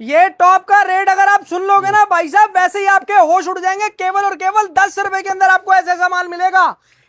ये टॉप का रेट अगर आप सुन लोगे ना भाई साहब, वैसे ही आपके होश उड़ जाएंगे। केवल और केवल 10 रुपए के अंदर आपको ऐसा ऐसा माल मिलेगा।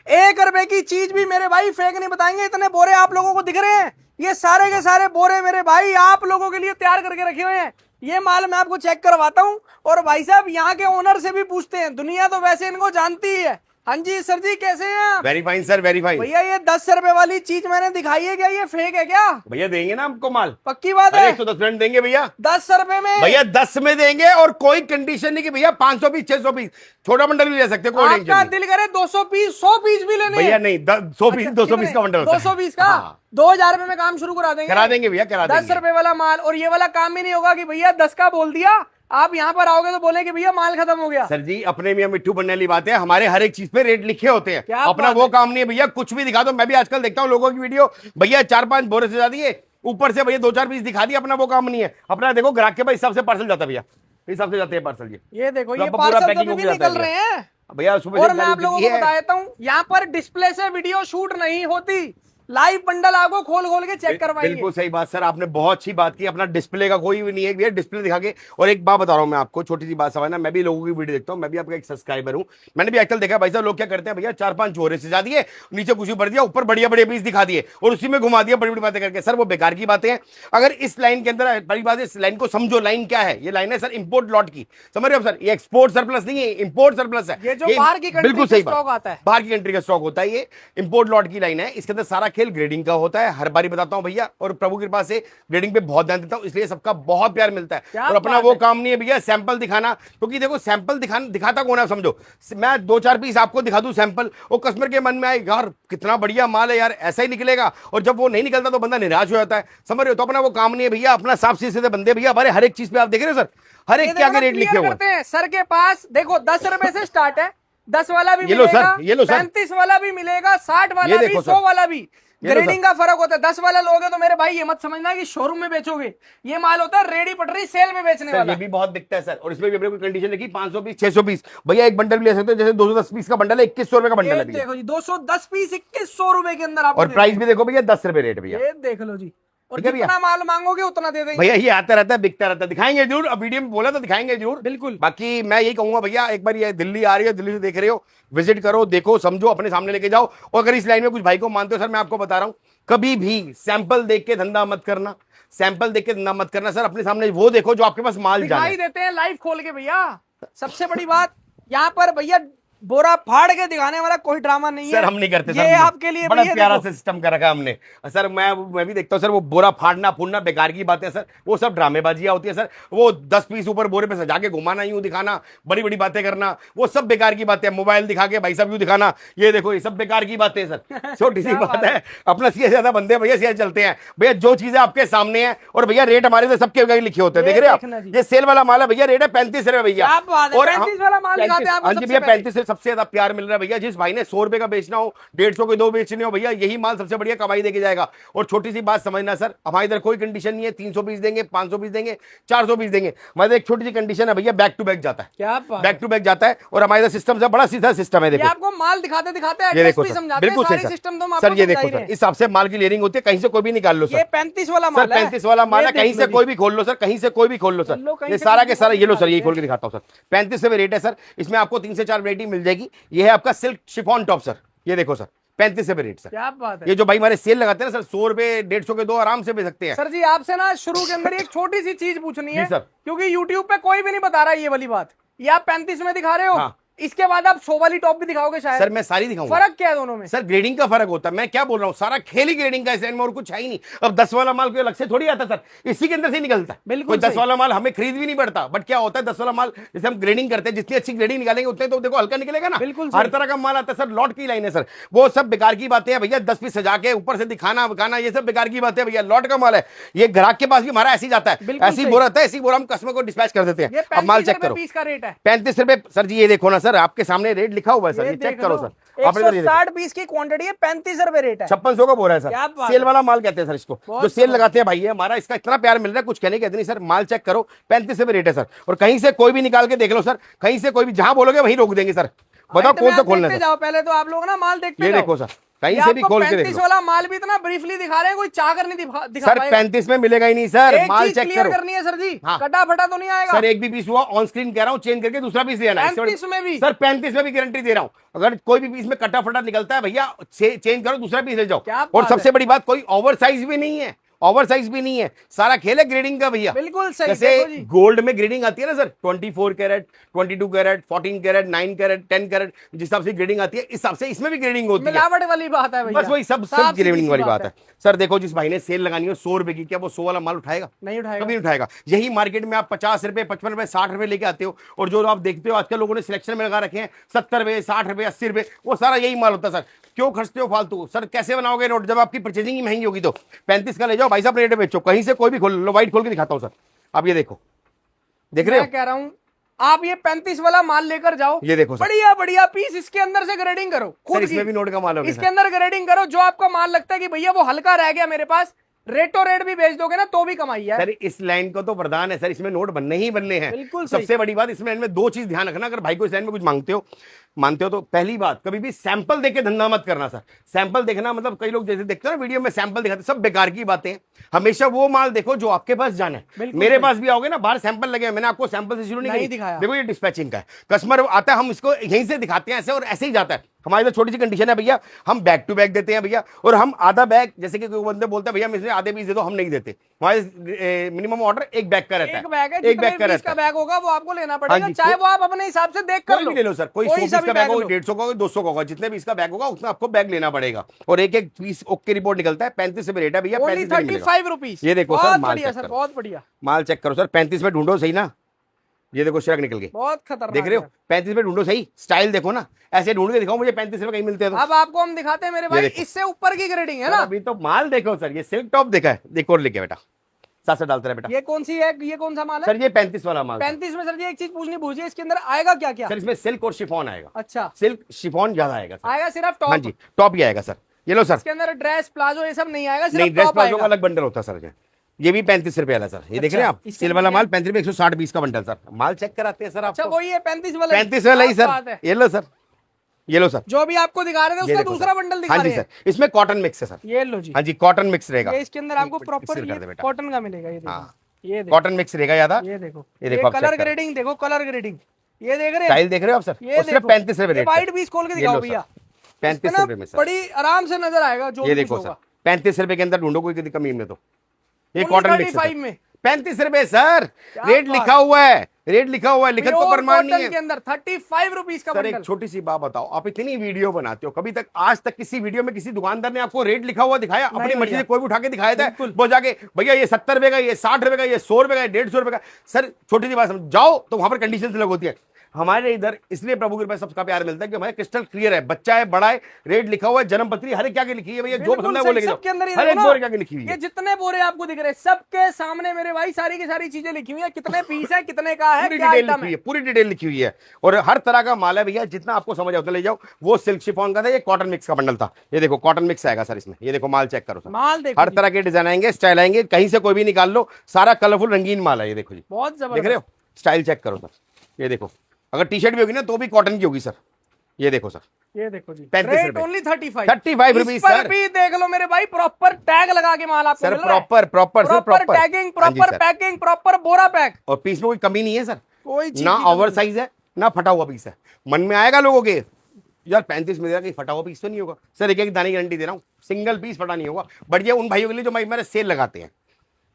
1 रुपए की चीज भी मेरे भाई फेक नहीं बताएंगे। इतने बोरे आप लोगों को दिख रहे हैं, ये सारे के सारे बोरे मेरे भाई आप लोगों के लिए तैयार करके रखे हुए हैं। ये माल मैं आपको चेक करवाता हूं। और भाई साहब यहाँ के ओनर से भी पूछते हैं, दुनिया तो वैसे इनको जानती ही है। हाँ जी सर जी, कैसे हैं आप? Very fine sir, very fine. भैया ये 10 रुपए वाली चीज मैंने दिखाई है, क्या ये फेक है क्या? भैया देंगे ना आपको माल, पक्की बात है? 110% देंगे भैया। 10 रुपए में भैया 10 में देंगे और कोई कंडीशन नहीं कि भैया 500 पीस 600 पीस, छोटा बंडल भी ले सकते हैं, कोई टेंशन आपका नहीं। दिल करे 200 पीस 100 पीस भी लेने भैया हैं? नहीं, 100 पीस 200 पीस का बंडल होता है। 200 पीस का हाँ। 2000 रुपए में काम शुरू करा देंगे। करा देंगे भैया, करा देंगे। 10 रुपए वाला माल। और ये वाला काम भी नहीं होगा कि भैया 10 का बोल दिया, आप यहाँ पर आओगे तो बोले कि भैया माल खत्म हो गया। सर जी अपने मियां मिट्टू बनने वाली बात है, हमारे हर एक चीज पे रेट लिखे होते हैं। क्या अपना बात वो है? काम नहीं है भैया, कुछ भी दिखा दो। मैं भी आजकल देखता हूँ लोगों की वीडियो, भैया 4-5 बोरे से ज्यादा दिए, ऊपर से भैया 2-4 पीस दिखा दिए। अपना वो काम नहीं है। अपना देखो ग्राहक के भाई हिसाब से पार्सल जाता है भैया, हिसाब से जाते हैं पार्सल। ये देखो तो ये पूरा पार्सल पैकिंग तो हो भी जाता है निकल रहे हैं भैया सुबह और से मैं आप लोगों को बता देता हूँ, यहाँ पर डिस्प्ले से वीडियो शूट नहीं होती, लाइव बंडल आपको खोल खोल के चेक करवाएंगे। बिल्कुल सही बात सर, आपने बहुत अच्छी बात की। अपना डिस्प्ले का कोई भी नहीं है भैया, डिस्प्ले दिखा के। और एक बात बता रहा हूं मैं आपको, छोटी सी बात समझना, मैं भी लोगों की वीडियो देखता हूं, मैं भी आपका एक सब्सक्राइबर हूं। मैंने भी आजकल देखा भाई साहब लोग क्या करते हैं भैया, 4-5 जोरे से जा दिए, नीचे कुछ भर दिया, ऊपर बढ़िया बढ़िया पीस दिखा दिए और उसी में घुमा दिया बड़ी बड़ी बातें करके। सर वो बेकार की बातें हैं। अगर इस लाइन के अंदर बड़ी बात है, इस लाइन को समझो। लाइन क्या है? ये लाइन है सर इंपोर्ट लॉट की, समझ रहे हो सर? ये एक्सपोर्ट सरप्लस नहीं है, इंपोर्ट सरप्लस है। ये जो बाहर की कंट्री बिल्कुल का सही स्टॉक बात, आता है, बाहर की कंट्री का स्टॉक होता है। ये इंपोर्ट लॉट की लाइन है, इसके अंदर सारा खेल ग्रेडिंग का होता है। हर बारी बताता हूं भैया, और प्रभु की कृपा से ग्रेडिंग पे बहुत ध्यान देता हूं, इसलिए सबका बहुत प्यार मिलता है। और अपना वो काम नहीं है भैया सैंपल दिखाना, क्योंकि देखो सैंपल दिखाता कौन है समझो। मैं 2-4 पीस आपको दिखा दूं सैंपल, वो कस्टमर के मन में आए यार कितना बढ़िया माल है यार, ऐसा ही निकलेगा। और जब वो नहीं निकलता तो बंदा निराश हो जाता है, समझ रहे हो? तो अपना वो काम नहीं है भैया, अपना साफ सीधे बंदे भैया हमारे हर एक चीज पे आप देख रहे हो सर, हर एक के आगे रेट लिखे हुए हैं। सर के पास देखो 10 रुपए से स्टार्ट है, 10 वाला भी ये लो मिलेगा, सर, ये लो सर, 35 वाला भी मिलेगा, 60 वाला भी, 100 वाला भी। ग्रेडिंग का फर्क होता है। 10 वाला लोगे तो मेरे भाई ये मत समझना कि शोरूम में बेचोगे, ये माल होता है रेडी पटरी सेल में बेचने वाला। ये भी बहुत दिखता है सर। और इसमें भी अपने कोई कंडीशन लिखी 500 पीस 600 पीस, भैया एक बंडल भी ले सकते हो। जैसे 210 पीस का बंडल है, 2100 रुपए का बंडल है भैया। देखो जी 210 पीस 2100 रुपए के अंदर आपको। और प्राइस भी देखो भैया 10 रुपए रेट भैया, ये देख लो जी। और ठीक है भैया? जितना माल मांगोगे उतना दे देंगे भैया। ये आता रहता है, बिकता रहता है, दिखाएंगे जरूर। अब वीडियो में बोला तो दिखाएंगे जरूर, बिल्कुल। बाकी मैं यही कहूंगा भैया, एक बार ये दिल्ली आ रही है, दिल्ली से देख रहे हो, विजिट करो, देखो, समझो, अपने सामने लेके जाओ। और अगर इस लाइन में कुछ भाई को मानते हो सर, मैं आपको बता रहा हूं, कभी भी सैंपल देख के धंधा मत करना, सैंपल देख के धंधा मत करना सर। अपने सामने वो देखो जो आपके पास माल जाने दिखाई देते हैं लाइव खोल के भैया। सबसे बड़ी बात यहाँ पर भैया, बोरा फाड़ के दिखाने वाला कोई ड्रामा नहीं है सर, हम नहीं करते ये सर, आपके लिए बड़ा भैया प्यारा देखो। सिस्टम कर रखा है हमने सर। मैं भी देखता हूँ सर, वो बोरा फाड़ना फूडना बेकार की बात है सर, वो सब ड्रामेबाजियां होती है सर। वो 10 पीस ऊपर बोरे पे सजा के घुमाना, यूं दिखाना, बड़ी बड़ी बातें करना, वो सब बेकार की बातें। मोबाइल दिखा के भाई साहब यूं दिखाना, ये देखो, ये सब बेकार की बातें सर। छोटी सी बात है, अपना सीधे ज्यादा बंदे भैया सीधे चलते हैं भैया। जो चीजें आपके सामने है, और भैया रेट हमारे से सबके लिखे होते हैं, देख रहे हैं आप? ये सेल वाला माल है भैया, रेट है 35 रुपए भैया। और 35 वाला माल दिखाते हैं आपको। हाँ जी भैया, 35 से सबसे ज्यादा प्यार मिल रहा है भैया। जिस भाई ने 100 रुपए का बेचना हो, 150 के 2 बेचने हो भैया, यही माल सबसे बढ़िया कमाई देके जाएगा। और छोटी सी बात समझना सर, हमारे इधर कोई कंडीशन नहीं है 300 पीस देंगे, 500 पीस देंगे, 400 पीस देंगे। हमारे एक छोटी सी कंडीशन है भैया, बैक टू बैक जाता है। क्या बैक टू बैक जाता है, और हमारे इधर सिस्टम से बड़ा सीधा सिस्टम है। देखो आपको माल दिखाते दिखाते ये देखो सर, समझाते हैं, बिल्कुल सही सारे सिस्टम तो हम सर। आपको ये देखो समझा ही सर, रहे हैं। इस हिसाब से माल की लेयरिंग होती है, कहीं से कोई भी निकाल लो सर। ये 35 वाला सर, माल है, 35 वाला माल है, ये कहीं देख से लो कोई जी। भी खोल लो सर, कहीं से कोई भी खोल लो सर। लो, कहीं ये से सारा भी के सारा, ये लो सर, ये दिखा खोल के दिखाता हूँ सर। 35 रुपए रेट है सर। इसमें आपको 3 से 4 वैरायटी मिल जाएगी। ये है आपका सिल्क शिफॉन टॉप सर, ये देखो सर, 35 रुपए रेट सर। क्या बात है। ये जो भाई हमारे सेल लगाते हैं ना सर, 100 रुपए 150 के 2 आराम से बेच सकते हैं सर जी आपसे ना शुरू के अंदर एक छोटी सी चीज पूछनी है जी सर। क्योंकि यूट्यूब पे कोई भी नहीं बता रहा है ये वाली बात। ये आप 35 में दिखा रहे हो, हाँ। इसके बाद आप 100 वाली टॉप भी दिखाओगे शायद। सर मैं सारी दिखाऊंगा। फर्क क्या है दोनों में? सर ग्रेडिंग का फर्क होता है, मैं क्या बोल रहा हूँ, सारा खेल ही ग्रेडिंग का है, और कुछ है ही नहीं। अब 10 वाला माल कोई अलग से थोड़ी आता सर, इसी के अंदर से निकलता है। बिल्कुल कोई 10 वाला माल हमें खरीद भी नहीं पड़ता, बट क्या होता है 10 वाला माल जैसे हम ग्रेडिंग करते हैं, जितनी अच्छी ग्रेडिंग निकालेंगे उतने तो देखो हल्का निकलेगा ना। बिल्कुल हर तरह का माल आता है सर, लॉट की लाइन है सर। वो सब बेकार की बातें हैं भैया, 10 पीस सजा के ऊपर से दिखाना वखाना, ये सब बेकार की बातें भैया। लॉट का माल है, ये ग्राहक के पास भी हमारा ऐसे ही जाता है, ऐसी बोरा आता है, ऐसी बोरा हम कस्टमर को डिस्पैच कर देते हैं। अब माल चेक करो, 35 का रेट है। 35 रुपए सर जी। ये देखो ना सर, आपके सामने रेट लिखा हुआ है सर, ये चेक करो सर। 160 पीस की क्वांटिटी है, 35 रुपए रेट है। 5600 का बोरा है क्या सर, बात सेल है। वाला माल कहते हैं सर इसको, जो सेल लगाते हैं भाई। ये हमारा इसका इतना प्यार मिल रहा है, कुछ कहने की नहीं सर। माल चेक करो, 35 रुपए रेट है सर। और कहीं से कोई भी निकाल के देख लो सर, कहीं से कोई भी, जहां बोलोगे वहीं रोक देंगे सर। बताओ कौन सा खोलना है। जाओ पहले तो आप लोग ना माल देखते ये जाओ। देखो सर, कहीं ये से भी आपको खोल के देख 35 लो वाला माल भी इतना ब्रीफली दिखा रहे हैं, कोई चाह कर नहीं दिखा सर। पाएगा। 35 में मिलेगा ही नहीं सर, एक माल चीज चेक क्लियर करो। करनी है सर जी, हाँ। कटा फटा तो नहीं आएगा सर एक भी पीस हुआ ऑन स्क्रीन कह रहा हूँ, चेंज करके दूसरा पीस ले आना। 35 में भी? सर 35 में भी गारंटी दे रहा हूँ, अगर कोई भी पीस में कटा फटा निकलता है भैया चेंज करो, दूसरा पीस ले जाओ। क्या और बात सबसे बड़ी बात, कोई ओवर साइज भी नहीं है, ओवर साइज भी नहीं है, सारा खेल है ग्रेडिंग का भैया। बिल्कुल सही। जैसे देखो जी, गोल्ड में ग्रेडिंग आती है ना sir, 24 carat, 22 carat, 14 carat, 9 carat, 10 carat, जिस हिसाब से ग्रेडिंग आती है इस हिसाब से इसमें भी ग्रेडिंग होती है। मिलावट वाली बात है भैया, बस वही सब साफ सीधी ग्रेडिंग सी वाली बात है। सर देखो, जिस भाई ने सेल लगानी हो 100 रुपए की, क्या वो 100 वाला माल उठाएगा? नहीं उठाएगा। कभी नहीं उठाएगा। यही मार्केट में आप 50 रुपए, 55 रुपए, 60 रुपए लेके आते हो, और जो आप देखते हो आजकल लोगों ने सिलेक्शन में लगा रखे हैं 70 रुपए, 60 रुपए, 80 रुपए, वो सारा यही माल होता है सर। क्यों खर्चते हो फालतू? सर कैसे बनाओगे नोट जब आपकी परचेजिंग ही महंगी होगी? तो 35 का ले जाओ भाई साहब, रेट बेचो, कहीं से कोई भी खोल लो। वाइट खोल के दिखाता हूं सर, आप ये देखो, देख रहे हो? मैं कह रहा हूं आप ये 35 वाला माल लेकर जाओ, ये देखो सर, बढ़िया बढ़िया पीस, इसके अंदर से ग्रेडिंग करो सर खुद इसमें भी नोट का माल होगा इसके अंदर ग्रेडिंग करो, जो आपका माल लगता है कि भैया वो हल्का रह गया मेरे पास, रेटो रेट भी बेच दोगे ना तो भी कमाई है। सर इस लाइन को तो प्रधान है सर, इसमें नोट बनने ही बनने हैं। बिल्कुल सही। सबसे बड़ी बात इस लाइन में दो चीज ध्यान रखना, अगर भाई को इस लाइन में कुछ मानते हो तो पहली बात, कभी भी सैंपल देके धंधा मत करना सर। सैंपल देखना मतलब, कई लोग जैसे देखते हो ना वीडियो में सैंपल दिखाते, सब बेकार की बातें हैं। हमेशा वो माल देखो जो आपके पास जाना है। मेरे पास भी आओगे ना, बाहर सैंपल लगे हैं, मैंने आपको सैंपल से शुरू नहीं दिखाया। देखो ये डिस्पैचिंग का है, कस्टमर आता है, हम इसको यहीं से दिखाते हैं ऐसे, और ऐसे ही जाता है। हमारी तो छोटी सी कंडीशन है भैया, हम बैक टू बैक देते हैं भैया, और हम आधा बैग, जैसे कि कोई बंदे बोलते हैं भैया मुझे आधे पीस दे दो, हम नहीं देते। हमारे मिनिमम ऑर्डर एक बैग का रहता है, एक बैग है, एक बैग का रहता का है। बैग होगा वो आपको लेना हाँ पड़ेगा, जी, चाहे वो आप अपने हिसाब से देख कर कोई भी ले लो सर, कोई 100 पीस का बैग होगा, 150 का होगा, 200 का होगा, जितने भी इसका बैग होगा उतना आपको बैग लेना पड़ेगा, और एक एक पीस ओके रिपोर्ट निकलता है। 35 रुपए रेट है भैया, 35 रुपीज। ये देखो सर, माल चेक करो, बहुत बढ़िया माल चेक करो सर। 35 में ढूंढो सही ना, ये देखो शिरक निकल गई, बहुत खतरनाक। देख रहे हो? 35 में ढूंढो सही, स्टाइल देखो ना, ऐसे ढूंढ के दिखाओ मुझे 35 रुपए कहीं मिलते हैं तो। अब आपको हम दिखाते हैं मेरे भाई, इससे ऊपर की ग्रेडिंग है ना। अभी तो माल देखो सर, ये सिल्क टॉप देखा है, देखो और लेके बेटा, साथ से डालता है बेटा। ये कौन सी है, ये कौन सा माल है सर? ये 35 वाला माल। 35 में सर जी एक चीज पूछनी भूलिए, इसके अंदर आएगा क्या क्या? सर इसमें सिल्क और शिफॉन आएगा। अच्छा, सिल्क शिफॉन ज्यादा आएगा सर। आएगा सिर्फ टॉप? हाँ जी, टॉप ही आएगा सर। ये लो सर, इसके अंदर ड्रेस प्लाजो ये सब नहीं आएगा, नहीं सिर्फ ड्रेस टॉप प्लाजो का आएगा। अलग बंडल होता है सर। ये भी 35 रुपए वाला सर, ये देख रहे हैं आप, इसके सिल्क वाला अंदर माल 35 रुपए, 160 पीस का बंडल सर। माल चेक कराते हैं सर अच्छा आपको। वही है 35 वाला? 35 वाला ही क्या सर, बात है। ये लो सर, ये लो सर, जो भी आपको दिखा रहे थे ये उसका देखो दूसरा सर। बंडल दिखा हाँ जी रहे हैं। सर, इसमें कॉटन मिक्स है सर। ये लो जी, हाँ जी, कॉटन मिक्स रहेगा। ये इसके अंदर आपको प्रॉपर कर दे बेटा। कॉटन का मिलेगा। ये देखो, हाँ, ये देखो, कॉटन मिक्स रहेगा ज्यादा। ये देखो, ये देखो आप कलर check करो। ग्रेडिंग देखो, कलर ग्रेडिंग ये देख रहे हैं, स्टाइल देख रहे हो आप सर? ये और सिर्फ 35 रुपए रेट। वाइट पीस खोल के दिखाओ भैया, 35 रुपए में सर, बड़ी आराम से नजर आएगा जो ये भी देखो कुछ सर, होगा। 35 रुपए के अंदर ढूंढो कोई कमी में तो। ये Only कॉटन मिक्स 35 में 35 रुपए सर, क्या रेट बात। लिखा हुआ है, रेट लिखा हुआ है, लिखत को Pure प्रमाण नहीं cotton है के अंदर 35 रुपीज का सर। एक बंडल। छोटी सी बात बताओ, आप इतनी वीडियो बनाते हो, कभी तक आज तक किसी वीडियो में किसी दुकानदार ने आपको रेट लिखा हुआ दिखाया? अपनी मर्जी से कोई भी उठा के दिखाया था वो जाके भैया ये 70 रुपए का, ये 60 रुपए का, ये 100 रुपए का, 150 रुपए का? सर छोटी सी बात समझ जाओ तो वहां पर कंडीशन अलग होती है। हमारे इधर इसलिए प्रभु के पास सबका प्यार मिलता है कि हमारे क्रिस्टल क्लियर है, बच्चा है बड़ा है, रेट लिखा हुआ है, जन्म पत्री हर एक क्या की लिखी है भैया, जो पसंद है वो लेके जाओ। सबके अंदर ही हर एक देखो ना, बोरे क्या की लिखी हुई ये है। जितने बोरे आपको दिख रहे हैं सबके सामने मेरे भाई सारी की सारी चीजें लिखी हुई है, कितने पीस है, कितने का है, पूरी क्या डिटेल आइटम लिखी हुई है। है, पूरी डिटेल लिखी हुई है, और हर तरह का माल है भैया, जितना आपको समझ आता ले जाओ। वो सिल्क शिफॉन का था, ये कॉटन मिक्स का बंडल था। ये देखो कॉटन मिक्स आएगा सर इसमें, ये देखो माल चेक करो सर, माल देखो हर जी, तरह के डिजाइन आएंगे, स्टाइल आएंगे, कहीं से कोई भी निकाल लो, सारा कलरफुल रंगीन माल है। ये देखो जी, बहुत देख रहे जबरदस्त। हो? स्टाइल चेक करो सर, ये देखो, अगर टी शर्ट भी होगी ना तो भी कॉटन की होगी सर। ये देखो सर, ये देखो जी, 35 रेट रुपए। ओनली 35 35 रुपीज इस पर सर। भी देख लो मेरे भाई, प्रॉपर टैग लगा के माल आपको सर मिल रहा है। Proper proper tagging, proper packing, proper बोरा पैक, और पीस में कोई कमी नहीं है सर, कोई चीज ना की कमी ओवर नहीं। साइज है ना फटा हुआ पीस है। मन में आएगा लोगों के यार 35 में कहीं फटा हुआ पीस तो नहीं होगा? सर एक एक दाने की गारंटी दे रहा हूँ, सिंगल पीस फटा नहीं होगा। बढ़िया उन भाइयों के लिए जो मेरे सेल लगाते हैं।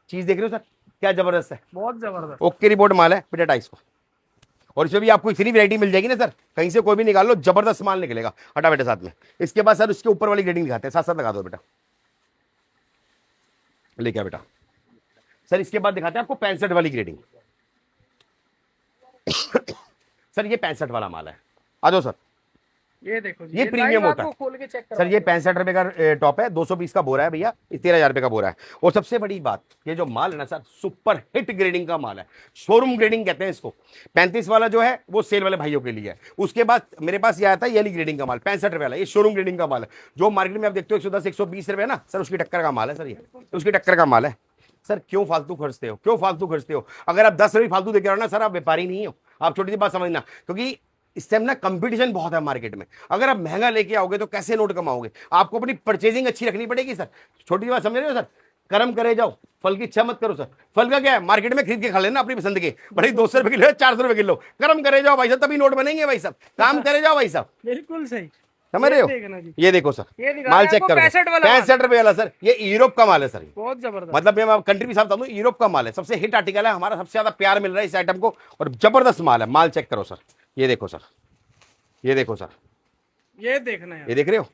चीज देख रहे हो सर, क्या जबरदस्त है, बहुत जबरदस्त। ओके रिपोर्ट माल है बेटा 250 को, और इसमें भी आपको इतनी वैरायटी मिल जाएगी ना सर, कहीं से कोई भी निकाल लो, जबरदस्त माल निकलेगा। हटा बेटे साथ में, इसके बाद सर उसके ऊपर वाली ग्रेडिंग दिखाते हैं, साथ साथ लगा दो बेटा, लेके आ बेटा। सर इसके बाद दिखाते हैं आपको 65 वाली ग्रेडिंग। सर ये 65 वाला माल है, आ जाओ सर। ये देखो जी, ये प्रीमियम होता है खोल के चेक करो सर। ये 65 रुपए का टॉप है, 200 पीस का बोरा है भैया, 13,000 रुपए का बोरा है। और सबसे बड़ी बात, ये जो माल है ना सर, सुपर हिट ग्रेडिंग का माल है, शोरूम ग्रेडिंग कहते हैं इसको। 35 वाला जो है वो सेल वाले भाइयों के लिए है। उसके बाद मेरे पास ये आता है ये वाली ग्रेडिंग का माल 65 रुपए वाला, ये शोरूम ग्रेडिंग का माल है। जो मार्केट में आप देखते हो 110 120 रुपए ना सर, उसकी टक्कर का माल है सर, ये उसकी टक्कर का माल है सर। क्यों फालतू खर्चते हो, क्यों फालतू खर्चते हो? अगर आप 10 रुपये फालतू देकर ना सर, आप व्यापारी नहीं हो। आप छोटी सी बात समझना, क्योंकि इस टाइम ना कंपटीशन बहुत है मार्केट में। अगर आप महंगा लेके आओगे तो कैसे नोट कमाओगे? आपको अपनी परचेजिंग अच्छी रखनी पड़ेगी सर। छोटी बात समझ रहे हो सर? कर्म करे जाओ, फल की इच्छा मत करो सर। फल का क्या है, मार्केट में खरीद के खा लेना अपनी पसंद के, भले 200 रुपए किलो 400 रुपए किलो। कर्म करे जाओ भाई साहब, तभी नोट बनेंगे भाई साहब। काम करे जाओ भाई साहब, बिल्कुल सही। समझ रहे हो? ये देखो सर, ये दिखा माल रहे हैं चेक आपको करो, 65 वाला 65 रुपए वाला सर। ये यूरोप का माल है सर। बहुत जबरदस्त। मतलब मैं कंट्री भी साहब बता दूं, यूरोप का माल है, सबसे हिट आर्टिकल है हमारा, सबसे ज्यादा प्यार मिल रहा है इस आइटम को, और जबरदस्त माल है। माल चेक करो सर, ये देखो सर, ये देखो सर, ये देखना है, ये देख रहे हो?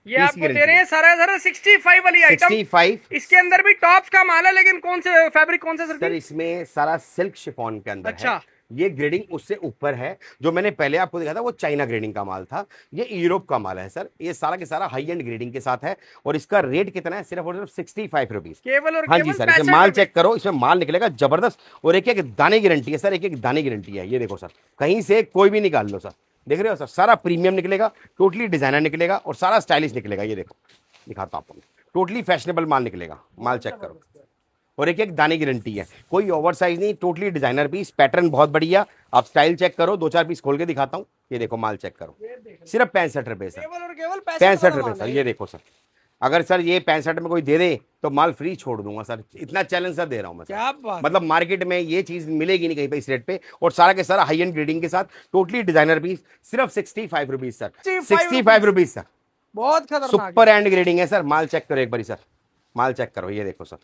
ये आपको दे रहे हैं सारा सर 65 वाली आइटम। 65। इसके अंदर भी टॉप्स का माल है, लेकिन कौन से फैब्रिक, कौन सा सर इसमें सारा सिल्क शिफॉन के अंदर अच्छा है। ये ग्रेडिंग उससे ऊपर है। जो मैंने पहले आपको दिखाया था वो चाइना ग्रेडिंग का माल था, ये यूरोप का माल है सर। ये सारा के सारा हाई एंड ग्रेडिंग के साथ है, और इसका रेट कितना है? सिर्फ और सिर्फ 65 रुपीज केवल और हाँ केवल जी सर। इसमें माल चेक करो, इसमें माल निकलेगा जबरदस्त, और एक एक दाने की गारंटी है सर, एक एक दाने की गारंटी है। ये देखो सर, कहीं से कोई भी निकाल लो सर, देख रहे हो सर? सारा प्रीमियम निकलेगा, टोटली डिजाइनर निकलेगा, और सारा स्टाइलिश निकलेगा। ये देखो, दिखाता हूं आपको, टोटली फैशनेबल माल निकलेगा। माल चेक करो, और एक एक दाने की गारंटी है, कोई ओवर साइज नहीं, टोटली डिजाइनर पीस, पैटर्न बहुत बढ़िया। आप स्टाइल चेक करो, 2-4 पीस खोल के दिखाता हूँ। ये देखो माल चेक करो, सिर्फ 65 रुपए सर, केवल और केवल 65 रुपए सर। ये देखो सर, अगर सर ये 65 में कोई दे दे तो माल फ्री छोड़ दूंगा सर, इतना चैलेंज सर दे रहा हूँ मैं सर। क्या बात। मतलब मार्केट में ये चीज मिलेगी नहीं कहीं पे इस रेट पे, और सारा के सारा हाई एंड ग्रेडिंग के साथ, टोटली डिजाइनर पीस, सिर्फ 65 रुपीज सर, 65 रुपीज सर। बहुत खतरनाक सुपर एंड ग्रेडिंग है सर। माल चेक करो एक बारी सर, माल चेक करो, ये देखो सर,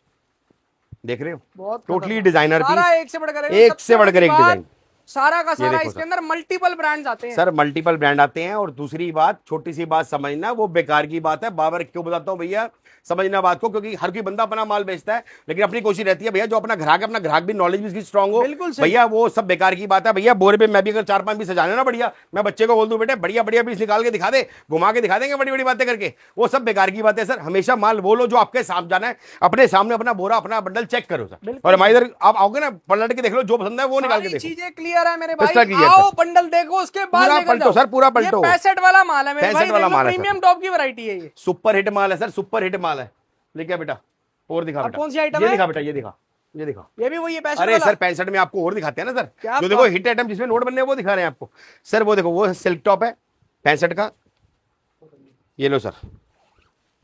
देख रहे हो? बहुत टोटली डिजाइनर सारा पीस, एक से बढ़कर एक से बढ़कर एक डिजाइन। सारा का सारा देखो इसके सर। अंदर मल्टीपल ब्रांड्स आते हैं सर मल्टीपल ब्रांड आते हैं, और दूसरी बात, छोटी सी बात समझना, वो बेकार की बात है, बाबर क्यों बताता हूँ भैया, समझना बात को, क्योंकि हर कोई बंदा अपना माल बेचता है, लेकिन अपनी कोशिश रहती है भैया जो अपना ग्राहक भी नॉलेज भी इसकी स्ट्रांग हो। बिल्कुल सही। भैया वो सब बेकार की बात है भैया। बोरे पे मैं भी अगर 4-5 पीस सजाने ना बढ़िया, मैं बच्चे को बोल दूं बेटे बढ़िया बढ़िया पीस निकाल के दिखा दे, घुमा के दिखा देंगे बड़ी बड़ी बातें करके, वो सब बेकार की बात है सर। हमेशा माल वो लो जो आपके सामने जाना है, अपने सामने अपना बोरा अपना बंडल चेक करो सर, और हमारे इधर आप आओगे ना, पलट के देख लो, जो पसंद है वो निकाल के देखो। चीजें क्लियर है मेरे Crystal भाई, clear, आओ सर। बंडल देखो, उसके बाद पूरा लेकर पलटो जाओ। सर, पूरा पलटो। ये 65 वाला माल है मेरे 65 भाई, वाला माल है सर। प्रीमियम टॉप की वैरायटी है ये। सुपर हिट माल है सर, सुपर हिट माल है। लेके आ बेटा, और दिखा अब बेटा, कौन सी आइटम ये है? दिखा बेटा, ये दिखा, ये दिखा। ये भी वही है 65 अरे वाला? सर 65 में आपको और दिखाते हैं ना सर, क्या जो देखो बात। हिट आइटम जिसमें नोट बनने हैं वो दिखा रहे हैं आपको सर। वो देखो, वो सिल्क टॉप है 65 का, ये लो सर,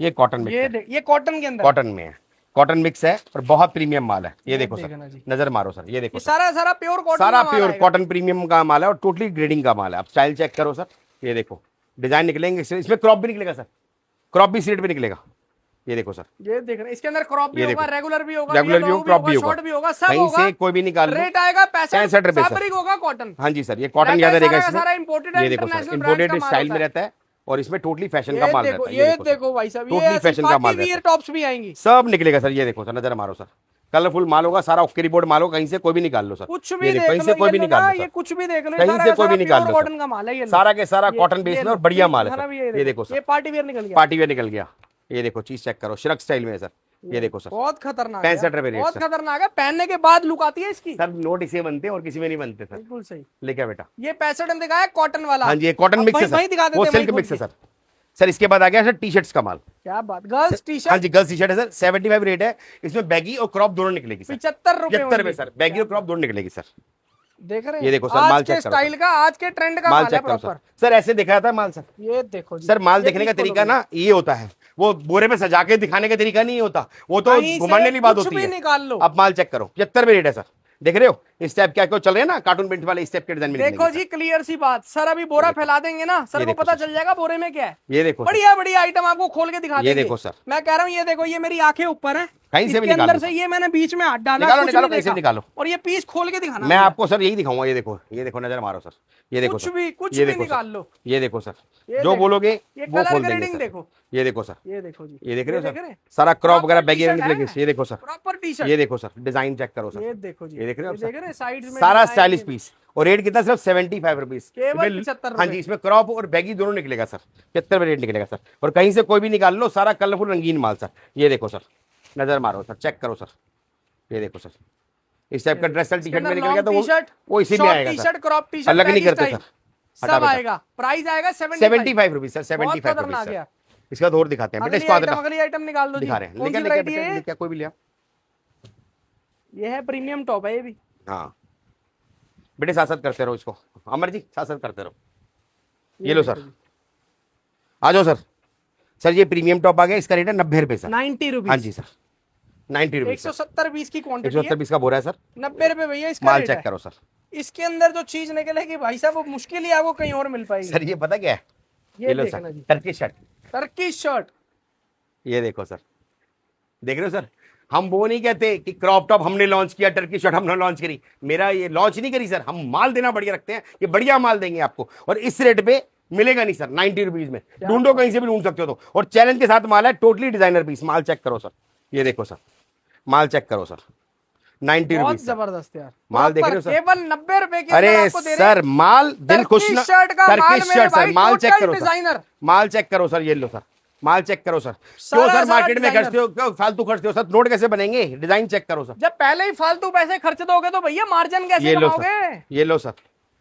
ये कॉटन मिक्स है, ये कॉटन के अंदर, कॉटन में है, कॉटन मिक्स है, और बहुत प्रीमियम माल है। ये देखो देखना सर, जी। नजर मारो सर, ये देखो सर, सारा सारा प्योर कॉटन, सारा प्योर कॉटन प्रीमियम का माल है, और टोटली ग्रेडिंग का माल है। आप स्टाइल चेक करो सर, ये देखो डिजाइन निकलेंगे, इसमें क्रॉप भी निकलेगा सर, क्रॉप भी सीट भी निकलेगा। ये देखो सर, ये देख रहे हैं, इसके अंदर क्रॉप भी ये होगा, देखो। रेगुलर भी होगा, रेगुलर भी होगा, क्रॉप भी होगा, शॉर्ट भी होगा, सब कहीं होगा। से कोई भी निकाल लो। रेट आएगा 65 रुपए सर। फैब्रिक होगा कॉटन। हाँ जी सर, ये कॉटन याद रहेगा सारा इसमें। सारा इंपोर्टेड है, ये देखो सर, इंटरनेशनल इंपोर्टेड स्टाइल में रहता है, और इसमें टोटली फैशन का माल रहता है। ये देखो भाई साहब, टोटली ये फैशन का माल वियर रहता है, टॉप्स भी आएंगी, सब निकलेगा सर। ये देखो सर, नजर मारो सर, कलरफुल माल होगा सारा, ओके रिपोर्ट माल होगा, कहीं से कोई भी निकाल लो सर, कुछ भी ये देखो, कहीं देख से लो, कोई भी निकाल लो ये सर, कुछ भी देख लो, कहीं से कोई भी निकाल लो कॉटन का माल है ये, सारा के सारा कॉटन बेस में, और बढ़िया माल है सर। ये देखो ये सर, पार्टी वेयर निकल गया, पार्टी वेयर निकल गया। ये देखो चीज चेक करो, श्रग स्टाइल में है सर। ये देखो सर, बहुत खतरनाक है, 65 रुपए रेट बहुत सर। खतरनाक है, पहनने के बाद लुक आती है इसकी सर। नोट इसे बनते हैं और किसी में नहीं बनते सर। बिल्कुल सही। लेके बेटा, ये 65 में दिखाया कॉटन वाला। हाँ जी, ये कॉटन मिक्स है वही दिखा सर, देते वो हैं, सिल्क वही मिक्स है खोल सर। सर इसके बाद आ गया सर टी शर्ट्स का माल। क्या बात, गर्ल्स टी हाँ शर्ट, जी, गर्ल्स टी शर्ट है सर, 75 रेट है। इसमें बैगी और क्रॉप दोनों निकलेगी सर, 75 रुपए 75 में सर, बैगी और क्रॉप दोनों निकलेगी सर। देख रहे हैं, ये देखो सर, आज माल के चेक करो स्टाइल का, आज के ट्रेंड का माल माल है चेक करो प्रॉपर। सर। सर ऐसे दिखाया था माल सर, ये देखो जी, सर माल ये देखने का पीस खोलो तरीका भैया। ना ये होता है, वो बोरे पे सजा के दिखाने का तरीका नहीं होता, वो तो कहीं से घुमाने वाली बात कुछ होती भी है। निकाल लो। आप माल चेक करो, 75 में रेट है सर, देख रहे हो? इस टाइप क्या चल रहे हैं ना, कार्टून प्रिंट वाले इस टाइप के डिजाइन में देखो जी, क्लियर सी बात सर, अभी बोरा फैला देंगे ना सर, को पता चल जाएगा बोरे में क्या है। ये देखो सर, बढ़िया बढ़िया आइटम आपको खोल के दिखा देंगे। ये देखो सर, मैं कह रहा हूँ, ये देखो, ये मेरी आंखें ऊपर है, कहीं से भी इसके अंदर निकालो से ये मैंने बीच में हाथ डाला, निकालो कुछ निकालो, नहीं कहीं से देखा। निकालो, और ये पीस खोल के दिखाना मैं आपको सर यही दिखाऊंगा। ये देखो, ये देखो, नजर मारो सर, ये देखो कुछ सर, भी कुछ ये भी देखो निकाल सर, लो। ये देखो सर, ये जो देखो, बोलोगे ये वो कलर खोल देंगे ग्रेडिंग सर। देखो, ये देखो सर, ये देखो जी, ये देख रहे हो देख सर, रहे हैं? सारा क्रॉप वगैरह Proper बैगी t-shirt निकलेगी। है। ये देखो सर, प्रॉपर टी शर्ट, ये देखो सर, डिजाइन चेक करो सर, ये देखो जी, ये देख रहे हो देख रहे हैं साइड में सारा design स्टाइलिश है। पीस, और रेट कितना? सिर्फ 75 रुपीज, केवल 75 हाँ जी, इसमें क्रॉप और बैगी दोनों निकलेगा सर, 75 में रेट निकलेगा सर, और कहीं से कोई भी निकाल लो, सारा कलरफुल रंगीन माल सर। ये देखो सर, नजर मारो सर, चेक करो सर, ये देखो सर, इस टाइप का ड्रेस टी शर्ट में निकल गया तो वो इसी में आएगा सर, क्रॉप टी शर्ट अलग नहीं करते सर। सब आएगा, प्राइस आएगा 75 रुपीज सर, 75 खतरनाक रुपीज है। सर। इसका और दिखाते हैं बेटा, इसको अगली आइटम निकाल दो जी, दिखा रहे हैं, कौन सी लेकिन वैरायटी है? क्या कोई भी लिया? ये है प्रीमियम टॉप है ये भी। हाँ बेटे, साथ साथ करते रहो इसको, अमर जी, साथ साथ करते रहो। ये लो सर, आ जाओ सर। सर ये प्रीमियम टॉप आ गया, इसका रेट है 90 रुपए सर। 90 रुपीज। हाँ जी सर, 90 रुपीज। 170 पीस की क्वांटिटी 170 पीस का बोरा है सर। 90 रुपए भैया इसका माल रेट चेक है। करो सर। इसके अंदर जो चीज निकलेगी भाई साहब वो मुश्किल ही आपको कहीं और मिल पाएगी। सर ये पता क्या है, ये लो देखना सर, जी, टर्की शर्ट। Turkey shirt. ये देखो सर, देख रहे हो सर, हम वो नहीं कहते कि क्रॉप टॉप हमने लॉन्च किया, टर्की शर्ट हमने लॉन्च करी। मेरा ये लॉन्च नहीं करी सर, हम माल देना बढ़िया रखते हैं, ये बढ़िया माल देंगे आपको, और इस रेट पे मिलेगा नहीं सर 90 रुपीज में। ढूंढो कहीं से भी ढूंढ सकते हो तो, और चैलेंज के साथ माल है, टोटली डिजाइनर पीस। माल चेक करो सर, ये देखो सर, माल चेक करो सर, 90 बहुत रुपीज। जबरदस्त यार, माल देख रहे हो सर, केवल 90 रुपए के अरे अंदर आपको दे रहे हैं। सर माल दिल खुश ना, शर्ट का माल टर्किश मेरे शर्ट सर, भाई, माल चेक टोटल करो सर, डिजाइनर। माल चेक करो सर, ये लो सर, माल चेक करो सर। क्यों सारा सर मार्केट में डिजाइनर। खर्चते हो, क्यों फालतू खर्चते हो सर, नोट कैसे बनेंगे, डिजाइन चेक करो सर। जब पहले ही फालतू पैसे खर्च दोगे तो भैया मार्जिन कैसे ये लो कमाओगे। सर, ये लो सर,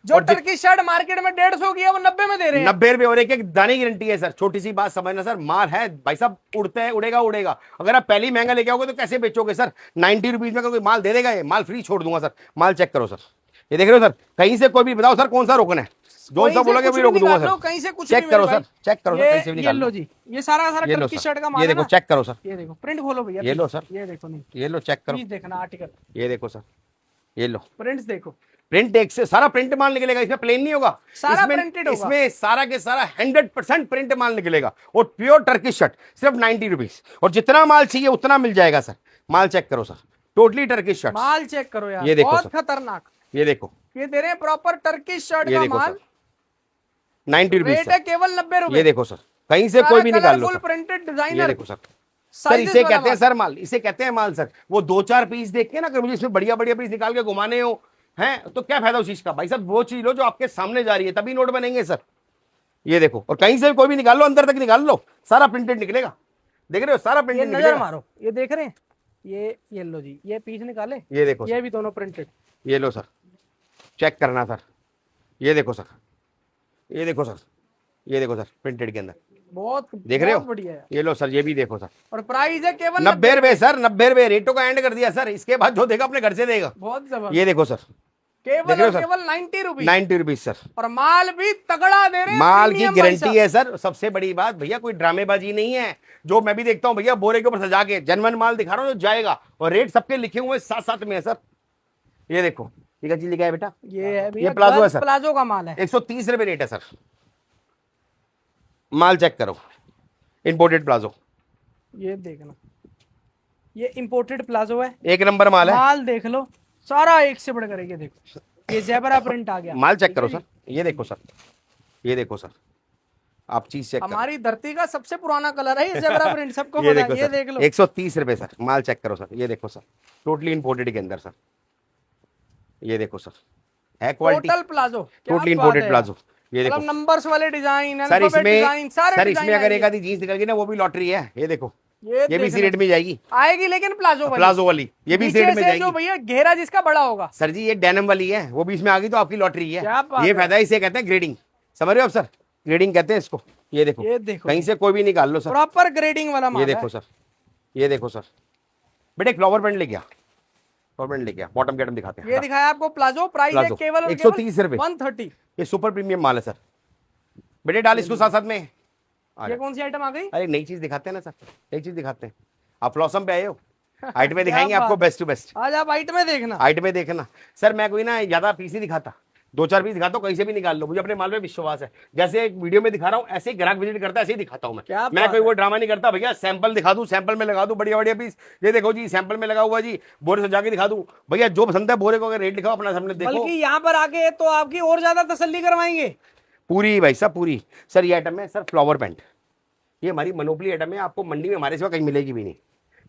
जो और टर्की शर्ट मार्केट में 150 की है वो 90 में दे रहे हैं। 90 रुपए, और एक एक दाने की गारंटी है सर। छोटी सी बात समझना सर, माल है भाई साहब, उड़ता है, उड़ेगा उड़ेगा। अगर आप पहले ही महंगा लेके आओगे तो कैसे बेचोगे सर। 90 रुपीज में कोई माल दे देगा, ये माल फ्री छोड़ दूंगा सर। माल चेक करो सर, ये देख रहे हो सर, कहीं से कोई भी बताओ सर कौन सा रोकना है, जो सा बोलोगे वही रोक दूंगा सर। कहीं से कुछ चेक भी करो मेरे सर, चेक करो सर, कहीं से भी ये निकाल लो लो जी, ये सारा का सारा ये लो टर्की सर, शर्ट का माल ये है देखो ना। चेक करो सर, ये देखो प्रिंट खोलो भैया, ये लो सर, ये देखो, नहीं ये लो चेक करो, प्लीज देखना आर्टिकल, ये देखो सर, ये लो प्रिंट्स देखो, प्रिंट एक से सारा प्रिंट माल निकलेगा, इसमें प्लेन नहीं होगा, सारा इसमें printed होगा। इसमें सारा के सारा 100% प्रिंट माल निकलेगा, और प्योर टर्किश शर्ट सिर्फ 90 रुपीज, और जितना माल चाहिए उतना मिल जाएगा सर। माल चेक करो सर, टोटली टर्किश शर्ट। माल चेक करो यार, ये देखो बहुत सर। खतरनाक। ये देखो, ये दे रहे हैं प्रॉपर टर्की शर्ट ये का देखो माल, सर, 90 रुपीज रेट है केवल 90 ये रुपए। देखो सर, कहीं से कोई भी निकाल लो फुल सर। प्रिंटेड ये डिजाइनर, देखो सर, सर इसे कहते हैं सर माल, इसे कहते हैं माल सर। वो 2-4 पीस देख के ना, अगर मुझे इसमें बढ़िया बढ़िया पीस निकाल के घुमाने हो हैं तो क्या फायदा उस चीज का। भाई साहब वो चीज लो जो आपके सामने जा रही है, तभी नोट बनेंगे सर। ये देखो, और कहीं से कोई भी निकाल लो, अंदर तक निकाल लो, सारा प्रिंटेड निकलेगा। देख रहे हो, सारा ये प्रिंटेड नजर निकलेगा। मारो, ये देख रहे हैं, ये लो जी, ये पीस निकाले, ये देखो ये भी दोनों प्रिंटेड। ये लो सर, चेक करना सर, ये देखो सर, ये देखो सर, ये देखो सर, प्रिंटेड के अंदर बहुत देख रहे हो, बढ़िया है। ये लो सर, ये भी देखो सर, और प्राइस है केवल 90 रुपए सर, 90 रुपए। रेटों का एंड कर दिया सर, इसके बाद जो देगा अपने घर से देगा। बहुत जबरदस्त, ये देखो सर, केवल देख रहे और हो सर? केवल 90 रुपीज, 90 रुपीज सर। और माल भी तगड़ा दे रहे हैं, माल की प्रीमियम भाई गारंटी साहब। है सर। सबसे बड़ी बात भैया, कोई ड्रामेबाजी नहीं है, जो मैं भी देखता हूं भैया, बोरे के ऊपर सजा के जनवन माल दिखा रहा हूं जो जाएगा, और रेट सबके लिखे हुए साथ साथ में है सर। ये देखो, ये क्या चीज लिखा है बेटा, ये है भैया, ये प्लाजो है गर्ल्स सर, प्लाजो का माल है। 130 रुपए रेट है सर। माल चेक करो, इंपोर्टेड प्लाजो, ये देखना, ये इंपोर्टेड प्लाजो है, एक नंबर माल है। माल देख लो, सारा एक से बढ़कर एक। ये देखो, ये ज़ेबरा प्रिंट आ गया, माल चेक करो सर, ये देखो सर, ये देखो सर, आप चीज चेक करो, हमारी धरती का सबसे पुराना कलर है ये ज़ेबरा प्रिंट, सबको ये पता देखो है। ये सर, देख लो, 130 रुपए सर। माल चेक करो सर, ये देखो सर, टोटली इंपोर्टेड के अंदर सर, ये देखो सर, है क्वालिटी, टोटल प्लाजो, क्या टोटली बात इंपोर्टेड है प्लाजो। ये देखो नंबर्स वाले डिजाइन, सर, इसमें डिजाइन, सारे सर डिजाइन इसमें अगर एक आएंगे। आधी जीन्स निकल गई ना, वो भी लॉटरी है। ये देखो, ये ये भी इसी देखना। रेट में जाएगी, आएगी, लेकिन प्लाजो वाली, प्लाजो वाली, ये भी इसी नीचे रेट में से जो जाएगी भैया घेरा जिसका बड़ा होगा। सर जी। ये डेनिम वाली है, वो भी इसमें आ गई तो आपकी लॉटरी है। क्या बात ये है। फायदा है, इसे कहते हैं ग्रेडिंग, समझ रहे हो आप सर, ग्रेडिंग कहते हैं इसको। ये देखो, ये देखो, कहीं से कोई भी निकाल लो सर, प्रॉपर ग्रेडिंग वाला माल ये है। देखो सर, ये देखो सर। बेटे एक फ्लावर प्रिंट लेके आ, फ्लावर प्रिंट लेके आ, बॉटम के आइटम दिखाते हैं। ये दिखाया आपको प्लाजो, प्राइस है प्लाजो, केवल 130 रुपए। 130। ये सुपर प्रीमियम माल है सर। बेटे डाल इसको साथ साथ में। ये कौन सी आइटम आ गई? अरे नई चीज दिखाते हैं ना सर, नई चीज दिखाते हैं। आप फ्लॉसम पे आए हो, हाइट में दिखाएंगे आपको बेस्ट टू बेस्ट। आज आप हाइट में देखना। हाइट में देखना सर, मैं कोई ना ज्यादा पीस नहीं दिखाता, 2-4 पीस दिखाता हूँ, कहीं से भी निकाल लो। मुझे अपने माल में विश्वास है, जैसे एक वीडियो में दिखा रहा हूँ ऐसे ही ग्राहक विजिट करता है, ऐसे ही दिखाता हूँ क्या मैं बात कोई है। वो ड्रामा नहीं करता भैया। सैंपल दिखा दूं, सैंपल में लगा दूं बढ़िया बढ़िया पीस। ये देखो जी, सैंपल में लगा हुआ जी, बोरे सजा के दिखा दूं भैया, जो पसंद है बोरे को अगर रेट लिखाओ अपना सामने देखो। बल्कि यहाँ पर आके तो आपकी और ज्यादा तसल्ली करवाएंगे पूरी भाई साहब पूरी। सर ये आइटम है सर फ्लावर पैंट, ये हमारी मोनोपली आइटम है, आपको मंडी में हमारे सिवा कहीं मिलेगी भी नहीं।